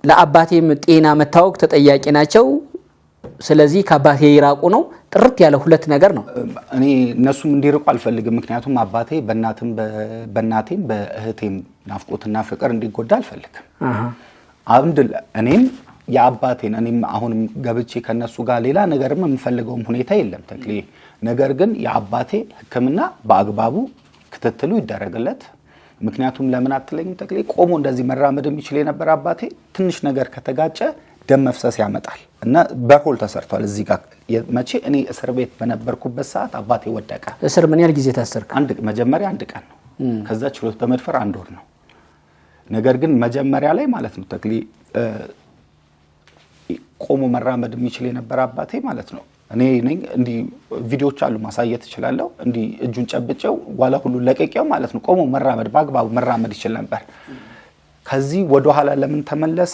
ለአባቴም ጤና መታወቅ ተጠያቂ ናቸው። ስለዚህ ከአባቴ ይራቁ ነው። ጥርት ያለ ሁለት ነገር ነው። እኔ እነሱም እንዲርቁ አልፈልግም። ምክንያቱም አባቴ በእናቴም በእህቴም ናፍቆትና ፍቅር እንዲጎዳ አልፈልግም። አንድ እኔም የአባቴን እኔም አሁንም ገብቼ ከነሱ ጋር ሌላ ነገርም የምፈልገውም ሁኔታ የለም ተክልዬ። ነገር ግን የአባቴ ሕክምና በአግባቡ ክትትሉ ይደረግለት። ምክንያቱም ለምን አትለኝም ተክልዬ? ቆሞ እንደዚህ መራመድ የሚችል የነበረ አባቴ ትንሽ ነገር ከተጋጨ ደም መፍሰስ ያመጣል እና በሆል ተሰርቷል እዚህ ጋር። መቼ እኔ እስር ቤት በነበርኩበት ሰዓት አባቴ ወደቀ። እስር ምን ያህል ጊዜ ታሰርክ? መጀመሪያ አንድ ቀን ነው። ከዛ ችሎት በመድፈር 1 ወር ነው። ነገር ግን መጀመሪያ ላይ ማለት ነው ተክልዬ ቆሞ መራመድ የሚችል የነበረ አባቴ ማለት ነው እኔ ነኝ። እንዲ ቪዲዮዎች አሉ ማሳየት እችላለሁ። እንዲ እጁን ጨብጨው ዋላ ሁሉ ለቀቂያው ማለት ነው ቆሞ መራመድ በአግባቡ መራመድ ይችል ነበር። ከዚህ ወደ ኋላ ለምን ተመለሰ?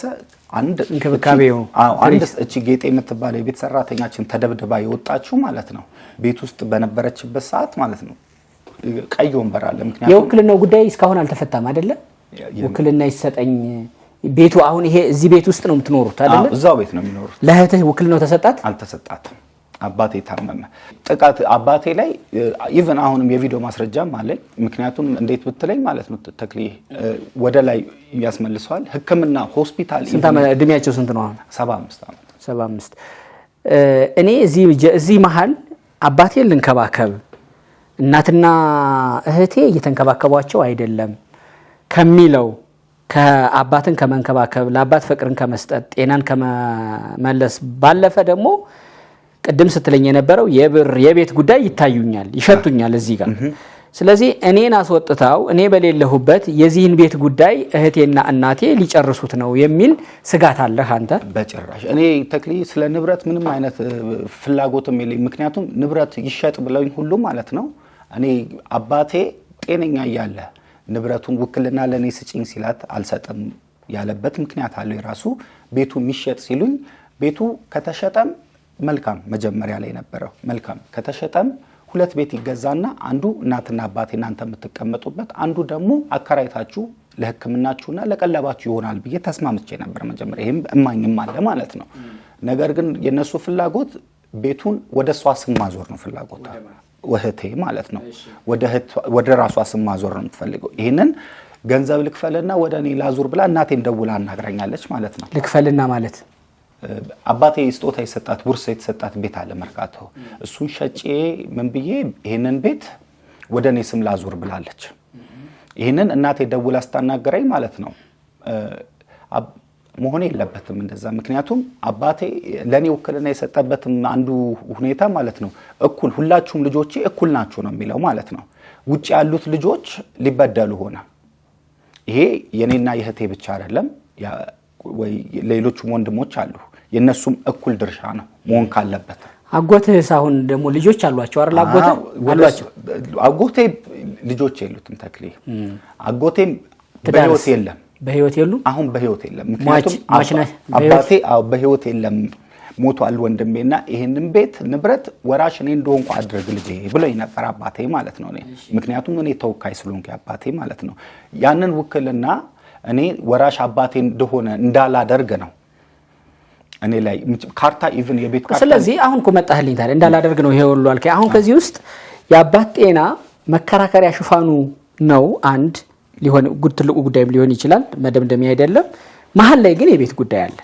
አንድ እንክብካቤው አንድ እቺ ጌጤ የምትባለው የቤት ሰራተኛችን ተደብድባ የወጣችው ማለት ነው ቤት ውስጥ በነበረችበት ሰዓት ማለት ነው ቀይ ወንበር አለ። ምክንያቱም የውክልናው ጉዳይ እስካሁን አልተፈታም አይደለ? ውክልና ይሰጠኝ ቤቱ አሁን ይሄ እዚህ ቤት ውስጥ ነው የምትኖሩት አይደለ? እዛው ቤት ነው የሚኖሩት። ለእህትህ ውክልናው ተሰጣት? አልተሰጣትም። አባቴ ታመመ። ጥቃት አባቴ ላይ ኢቭን አሁንም የቪዲዮ ማስረጃም አለኝ። ምክንያቱም እንዴት ብትለኝ ማለት ነው ተክልዬ ወደ ላይ ያስመልሰዋል። ሕክምና ሆስፒታል እድሜያቸው ስንት ነው አሁን? 75 ዓመት 75። እኔ እዚህ መሀል አባቴን ልንከባከብ እናትና እህቴ እየተንከባከቧቸው አይደለም ከሚለው ከአባትን ከመንከባከብ ለአባት ፍቅርን ከመስጠት ጤናን ከመመለስ ባለፈ ደግሞ ቅድም ስትለኝ የነበረው የቤት ጉዳይ ይታዩኛል፣ ይሸቱኛል እዚህ ጋር። ስለዚህ እኔን አስወጥታው እኔ በሌለሁበት የዚህን ቤት ጉዳይ እህቴና እናቴ ሊጨርሱት ነው የሚል ስጋት አለህ አንተ? በጭራሽ። እኔ ተክልዬ ስለ ንብረት ምንም አይነት ፍላጎትም የለኝም። ምክንያቱም ንብረት ይሸጥ ብለውኝ ሁሉ ማለት ነው እኔ አባቴ ጤነኛ እያለ ንብረቱን ውክልና ለኔ ስጪኝ ሲላት አልሰጥም ያለበት ምክንያት አለው የራሱ። ቤቱ የሚሸጥ ሲሉኝ ቤቱ ከተሸጠም መልካም መጀመሪያ ላይ ነበረው መልካም ከተሸጠም 2 ቤት ይገዛና አንዱ እናትና አባቴ እናንተ የምትቀመጡበት አንዱ ደግሞ አከራይታችሁ ለሕክምናችሁና ለቀለባችሁ ይሆናል ብዬ ተስማምቼ ነበር መጀመሪያ። ይሄም እማኝም አለ ማለት ነው። ነገር ግን የነሱ ፍላጎት ቤቱን ወደ ሷ ስም ማዞር ነው ፍላጎቷ፣ ወህቴ ማለት ነው። ወደ ራሷ ስም ማዞር ነው የምትፈልገው። ይሄንን ገንዘብ ልክፈልና ወደ እኔ ላዙር ብላ እናቴን ደውላ አናግራኛለች ማለት ነው። ልክፈልና ማለት አባቴ ስጦታ የሰጣት ቦርሳ የተሰጣት ቤት አለ መርካቶ። እሱን ሸጬ ምን ብዬ ይሄንን ቤት ወደ እኔ ስም ላዙር ብላለች። ይሄንን እናቴ ደውላ አስታናገረኝ ማለት ነው። መሆን የለበትም እንደዛ። ምክንያቱም አባቴ ለኔ ውክልና የሰጠበት አንዱ ሁኔታ ማለት ነው እኩል ሁላችሁም ልጆቼ እኩል ናችሁ ነው የሚለው ማለት ነው። ውጪ ያሉት ልጆች ሊበደሉ ሆነ። ይሄ የኔና የህቴ ብቻ አይደለም፣ ወይ ሌሎችም ወንድሞች አሉ። የነሱም እኩል ድርሻ ነው መሆን ካለበት። አጎትህ አሁን ደግሞ ልጆች አሏቸው አይደል? አጎቴ ልጆች የሉትም ተክሌ። አጎቴም በህይወት የለም። በህይወት የሉ? አሁን በህይወት የለም። ምክንያቱም አባቴ በህይወት የለም ሞቷል ወንድሜና ይሄንን ቤት ንብረት ወራሽ እኔ እንደሆንኩ አድርግ ልጄ ብሎኝ ነበር አባቴ ማለት ነው። ምክንያቱም እኔ ተወካይ ስለሆንኩ አባቴ ማለት ነው። ያንን ውክልና እኔ ወራሽ አባቴ እንደሆነ እንዳላደርግ ነው እኔ ላይ ካርታ ኢቭን የቤት ካርታ። ስለዚህ አሁን መጣህልኝ ታዲያ እንዳላደርግ ነው ይሄ ሁሉ አልከኝ። አሁን ከዚህ ውስጥ የአባት ጤና መከራከሪያ ሽፋኑ ነው አንድ ሊሆን ትልቁ ጉዳይም ሊሆን ይችላል፣ መደምደሚያ አይደለም። መሀል ላይ ግን የቤት ጉዳይ አለ።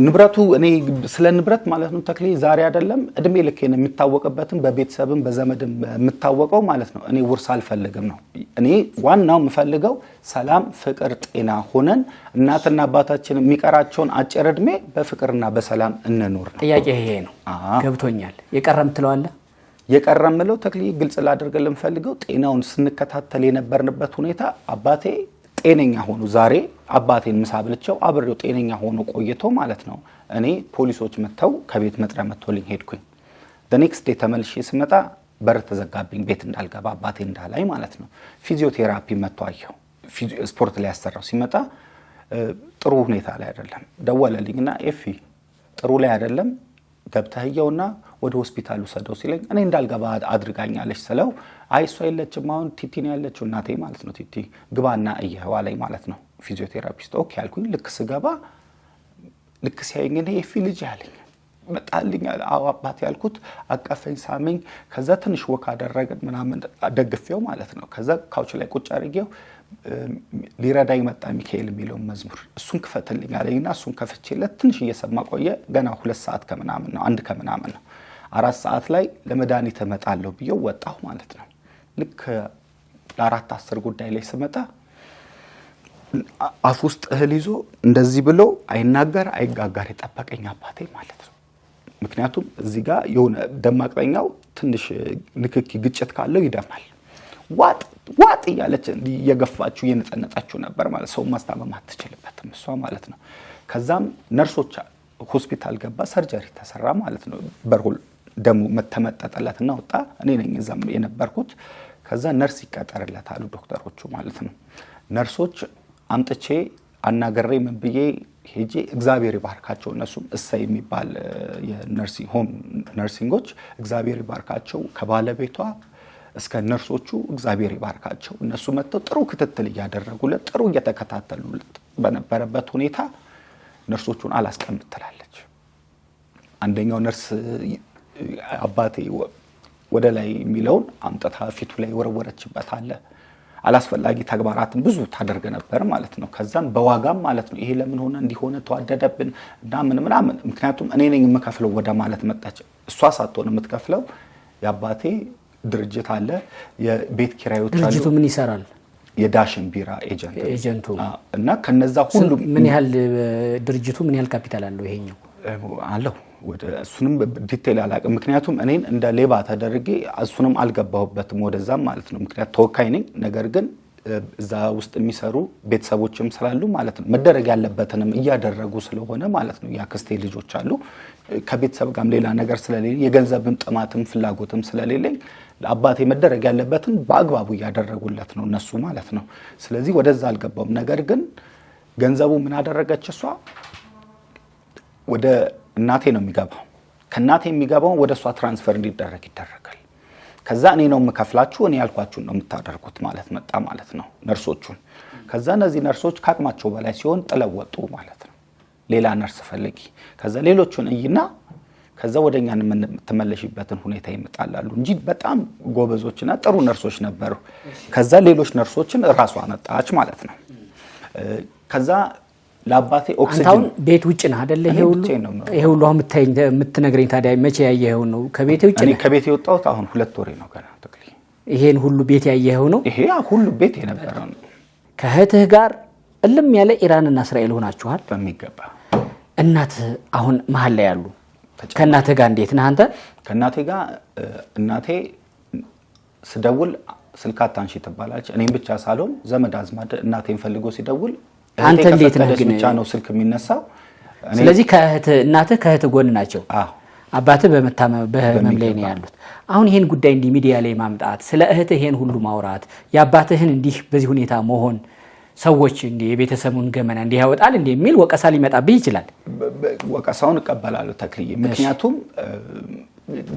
ንብረቱ እኔ ስለ ንብረት ማለት ነው ተክሌ ዛሬ አይደለም እድሜ ልኬን የሚታወቅበትም በቤተሰብም በዘመድም የምታወቀው ማለት ነው። እኔ ውርስ አልፈልግም ነው። እኔ ዋናው የምፈልገው ሰላም፣ ፍቅር፣ ጤና ሆነን እናትና አባታችን የሚቀራቸውን አጭር እድሜ በፍቅርና በሰላም እንኖር ነው። ጥያቄ ይሄ ነው። ገብቶኛል። የቀረም ትለዋለህ? የቀረም ምለው ተክሌ ግልጽ ላደርግልህ የምፈልገው ጤናውን ስንከታተል የነበርንበት ሁኔታ አባቴ ጤነኛ ሆኖ ዛሬ አባቴን ምሳ ብልቸው አብሬው ጤነኛ ሆኖ ቆይቶ ማለት ነው። እኔ ፖሊሶች መተው ከቤት መጥሪያ መጥቶልኝ ሄድኩኝ። ኔክስት ዴይ ተመልሼ ስመጣ በር ተዘጋብኝ፣ ቤት እንዳልገባ አባቴ እንዳላይ ማለት ነው። ፊዚዮቴራፒ መጥቶ አየሁ። ስፖርት ላይ ያሰራው ሲመጣ ጥሩ ሁኔታ ላይ አይደለም። ደወለልኝና ኤፊ ጥሩ ላይ አይደለም ገብተህየውና ወደ ሆስፒታል ወሰደው ሲለኝ እኔ እንዳልገባ አድርጋኛለች ስለው አይ እሷ የለችም አሁን ቲቲ ነው ያለችው እናቴ ማለት ነው። ቲቲ ግባና እየዋ ላይ ማለት ነው ፊዚዮቴራፒስት። ኦኬ አልኩኝ። ልክ ስገባ ልክ ሲያየኝ እኔ ኤፊ ልጅ ያለኝ መጣልኝ። አዎ አባቴ ያልኩት አቀፈኝ፣ ሳመኝ። ከዛ ትንሽ ወክ አደረግን ምናምን ደግፌው ማለት ነው። ከዛ ካውች ላይ ቁጭ አድርጌው ሊረዳኝ መጣ ሚካኤል የሚለውን መዝሙር እሱን ክፈትልኝ አለኝና እሱን ከፍቼለት ትንሽ እየሰማ ቆየ። ገና 2 ሰዓት ከምናምን ነው 1 ከምናምን ነው 4 ሰዓት ላይ ለመድኃኒት እመጣለሁ ብዬው ወጣሁ ማለት ነው። ልክ ለ4:10 ጉዳይ ላይ ስመጣ አፍ ውስጥ እህል ይዞ እንደዚህ ብሎ አይናገር አይጋጋር የጠበቀኝ አባቴ ማለት ነው። ምክንያቱም እዚህ ጋር የሆነ ደማቅጠኛው ትንሽ ንክኪ ግጭት ካለው ይደማል። ዋጥ እያለች እየገፋችሁ እየነጠነጣችሁ ነበር ማለት ሰው ማስታመም አትችልበትም እሷ ማለት ነው። ከዛም ነርሶች ሆስፒታል ገባ፣ ሰርጀሪ ተሰራ ማለት ነው። በርሁል ደሙ ተመጠጠለትና ወጣ። እኔ ነኝ እዛም የነበርኩት። ከዛ ነርስ ይቀጠርለት አሉ ዶክተሮቹ ማለት ነው። ነርሶች አምጥቼ አናገሬ ምን ብዬ ሄጄ እግዚአብሔር ይባርካቸው እነሱም እሰይ የሚባል የነርሲንግ ሆም ነርሲንጎች እግዚአብሔር ይባርካቸው ከባለቤቷ እስከ ነርሶቹ እግዚአብሔር ይባርካቸው። እነሱ መጥተው ጥሩ ክትትል እያደረጉለት ጥሩ እየተከታተሉለት በነበረበት ሁኔታ ነርሶቹን አላስቀምጥ ትላለች። አንደኛው ነርስ አባቴ ወደ ላይ የሚለውን አምጥታ ፊቱ ላይ ወረወረችበት አለ። አላስፈላጊ ተግባራትን ብዙ ታደርግ ነበር ማለት ነው። ከዛም በዋጋም ማለት ነው ይሄ ለምን ሆነ እንዲሆነ ተዋደደብን እና ምናምን ምክንያቱም እኔ ነኝ የምከፍለው ወደ ማለት መጣች። እሷ ሳትሆን የምትከፍለው የአባቴ ድርጅት አለ፣ የቤት ኪራዮች አሉ። ድርጅቱ ምን ይሰራል? የዳሽን ቢራ ኤጀንቱ እና ከነዛ ሁሉ ምን ያህል ድርጅቱ ምን ያህል ካፒታል አለው? ይሄኛው አለው ወደ እሱንም ዲቴል አላውቅም። ምክንያቱም እኔን እንደ ሌባ ተደርጌ እሱንም አልገባሁበትም ወደዛም ማለት ነው። ምክንያቱም ተወካይ ነኝ። ነገር ግን እዛ ውስጥ የሚሰሩ ቤተሰቦችም ስላሉ ማለት ነው መደረግ ያለበትንም እያደረጉ ስለሆነ ማለት ነው ያክስቴ ልጆች አሉ ከቤተሰብ ጋርም ሌላ ነገር ስለሌለ የገንዘብም ጥማትም ፍላጎትም ስለሌለኝ ለአባቴ መደረግ ያለበትን በአግባቡ እያደረጉለት ነው እነሱ ማለት ነው ስለዚህ ወደዛ አልገባም ነገር ግን ገንዘቡ ምን አደረገች እሷ ወደ እናቴ ነው የሚገባው ከናቴ የሚገባው ወደ እሷ ትራንስፈር እንዲደረግ ይደረጋል ከዛ እኔ ነው የምከፍላችሁ እኔ ያልኳችሁ ነው የምታደርጉት ማለት መጣ ማለት ነው ነርሶቹን ከዛ እነዚህ ነርሶች ካቅማቸው በላይ ሲሆን ጥለው ወጡ ማለት ነው ሌላ ነርስ ፈልጊ ከዛ ሌሎቹን እይና ከዛ ወደኛን ተመለሽበትን ሁኔታ ይመጣላሉ እንጂ በጣም ጎበዞችና ጥሩ ነርሶች ነበሩ ከዛ ሌሎች ነርሶችን ራሷ አመጣች ማለት ነው ከዛ ለአባቴ ኦክሲጅን ቤት ውጭ ነው አይደለ ይሄ ሁሉ አሁን የምትነግረኝ ታዲያ መቼ ያየኸው ነው ከቤት ውጭ እኔ ከቤት የወጣሁት አሁን 2 ወሬ ነው ገና ተክሊ ይሄን ሁሉ ቤት ያየኸው ነው ይሄ ሁሉ ቤት የነበረው ነው ከእህትህ ጋር እልም ያለ ኢራንና እስራኤል ሆናችኋል በሚገባ እናት አሁን መሀል ላይ ያሉ ከእናትህ ጋር እንዴት ነህ አንተ ከእናቴ ጋር እናቴ ስደውል ስልካት አንሺ ትባላለች እኔም ብቻ ሳልሆን ዘመድ አዝማድ እናቴን ፈልጎ ሲደውል አንተ እንዴት ነህ ግን ብቻ ነው ስልክ የሚነሳው ስለዚህ እናትህ ከእህትህ ጎን ናቸው አባትህ በህመም ላይ ነው ያሉት አሁን ይሄን ጉዳይ እንዲህ ሚዲያ ላይ ማምጣት ስለ እህትህ ይሄን ሁሉ ማውራት ያባትህን እንዲህ በዚህ ሁኔታ መሆን ሰዎች እንዲህ የቤተሰቡን ገመና እንዲህ ያወጣል እንዲህ የሚል ወቀሳ ሊመጣብህ ይችላል ወቀሳውን እቀበላለሁ ተክልዬ ምክንያቱም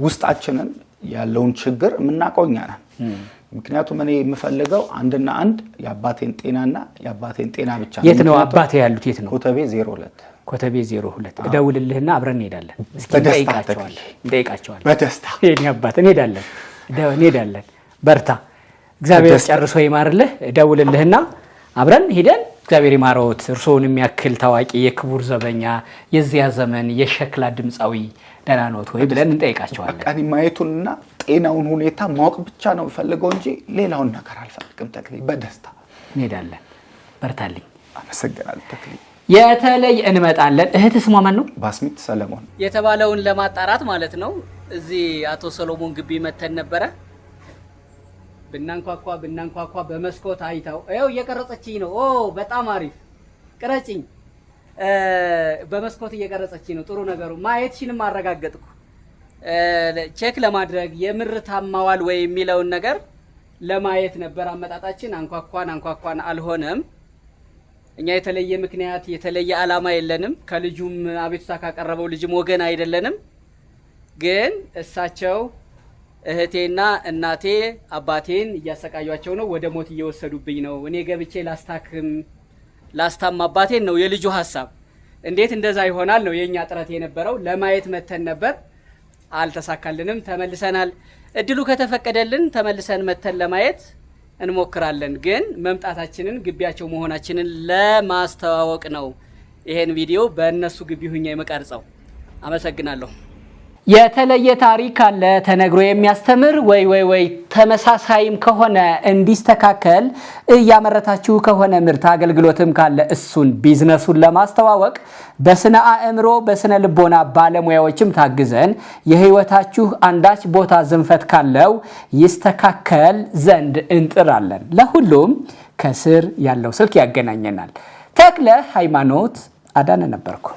ውስጣችንን ያለውን ችግር የምናቆኛ ነን ምክንያቱም እኔ የምፈልገው አንድና አንድ የአባቴን ጤናና የአባቴን ጤና ብቻ ነው የት ነው አባቴ ያሉት የት ነው ኮተቤ 02 እደውልልህና አብረን እንሄዳለን እስኪ እንጠይቃቸዋለን በደስታ የኔ አባት እንሄዳለን በርታ እግዚአብሔር ጨርሶ ይማርልህ እደውልልህና አብረን ሄደን እግዚአብሔር ይማረውት እርሶን የሚያክል ታዋቂ የክቡር ዘበኛ የዚያ ዘመን የሸክላ ድምጻዊ ደህና ነው ወይ ብለን እንጠይቃቸዋለን በቃ ማየቱንና ጤናውን ሁኔታ ማወቅ ብቻ ነው ፈልገው እንጂ ሌላውን ነገር አልፈልግም ተክሊ በደስታ እንሄዳለን በርታልኝ አመሰግናለሁ ተክሊ የተለይ እንመጣለን እህት ስሟ ማን ነው ባስሚት ሰለሞን የተባለውን ለማጣራት ማለት ነው እዚህ አቶ ሰሎሞን ግቢ መተን ነበረ ብናንኳኳ በመስኮት አይታው አይው እየቀረጸችኝ ነው በጣም አሪፍ ቅረጭኝ በመስኮት እየቀረጸችኝ ነው ጥሩ ነገሩ ማየትሽንም አረጋገጥኩ ቼክ ለማድረግ የምር ታማዋል ወይ የሚለውን ነገር ለማየት ነበር አመጣጣችን አንኳኳን አልሆነም እኛ የተለየ ምክንያት የተለየ ዓላማ የለንም ከልጁም አቤቱታ ካቀረበው ልጅም ወገን አይደለንም ግን እሳቸው እህቴና እናቴ አባቴን እያሰቃዩአቸው ነው ወደ ሞት እየወሰዱብኝ ነው እኔ ገብቼ ላስታም አባቴን ነው የልጁ ሐሳብ እንዴት እንደዛ ይሆናል ነው የኛ ጥረት የነበረው ለማየት መተን ነበር አልተሳካልንም ተመልሰናል እድሉ ከተፈቀደልን ተመልሰን መተን ለማየት እንሞክራለን ግን መምጣታችንን ግቢያቸው መሆናችንን ለማስተዋወቅ ነው ይሄን ቪዲዮ በእነሱ ግቢ ሁኛ የመቀርጸው አመሰግናለሁ የተለየ ታሪክ አለ ተነግሮ የሚያስተምር ወይ ተመሳሳይም ከሆነ እንዲስተካከል እያመረታችሁ ከሆነ ምርት አገልግሎትም ካለ እሱን ቢዝነሱን ለማስተዋወቅ በስነ አእምሮ በስነ ልቦና ባለሙያዎችም ታግዘን የህይወታችሁ አንዳች ቦታ ዝንፈት ካለው ይስተካከል ዘንድ እንጥራለን ለሁሉም ከስር ያለው ስልክ ያገናኘናል ተክለ ሃይማኖት አዳነ ነበርኩ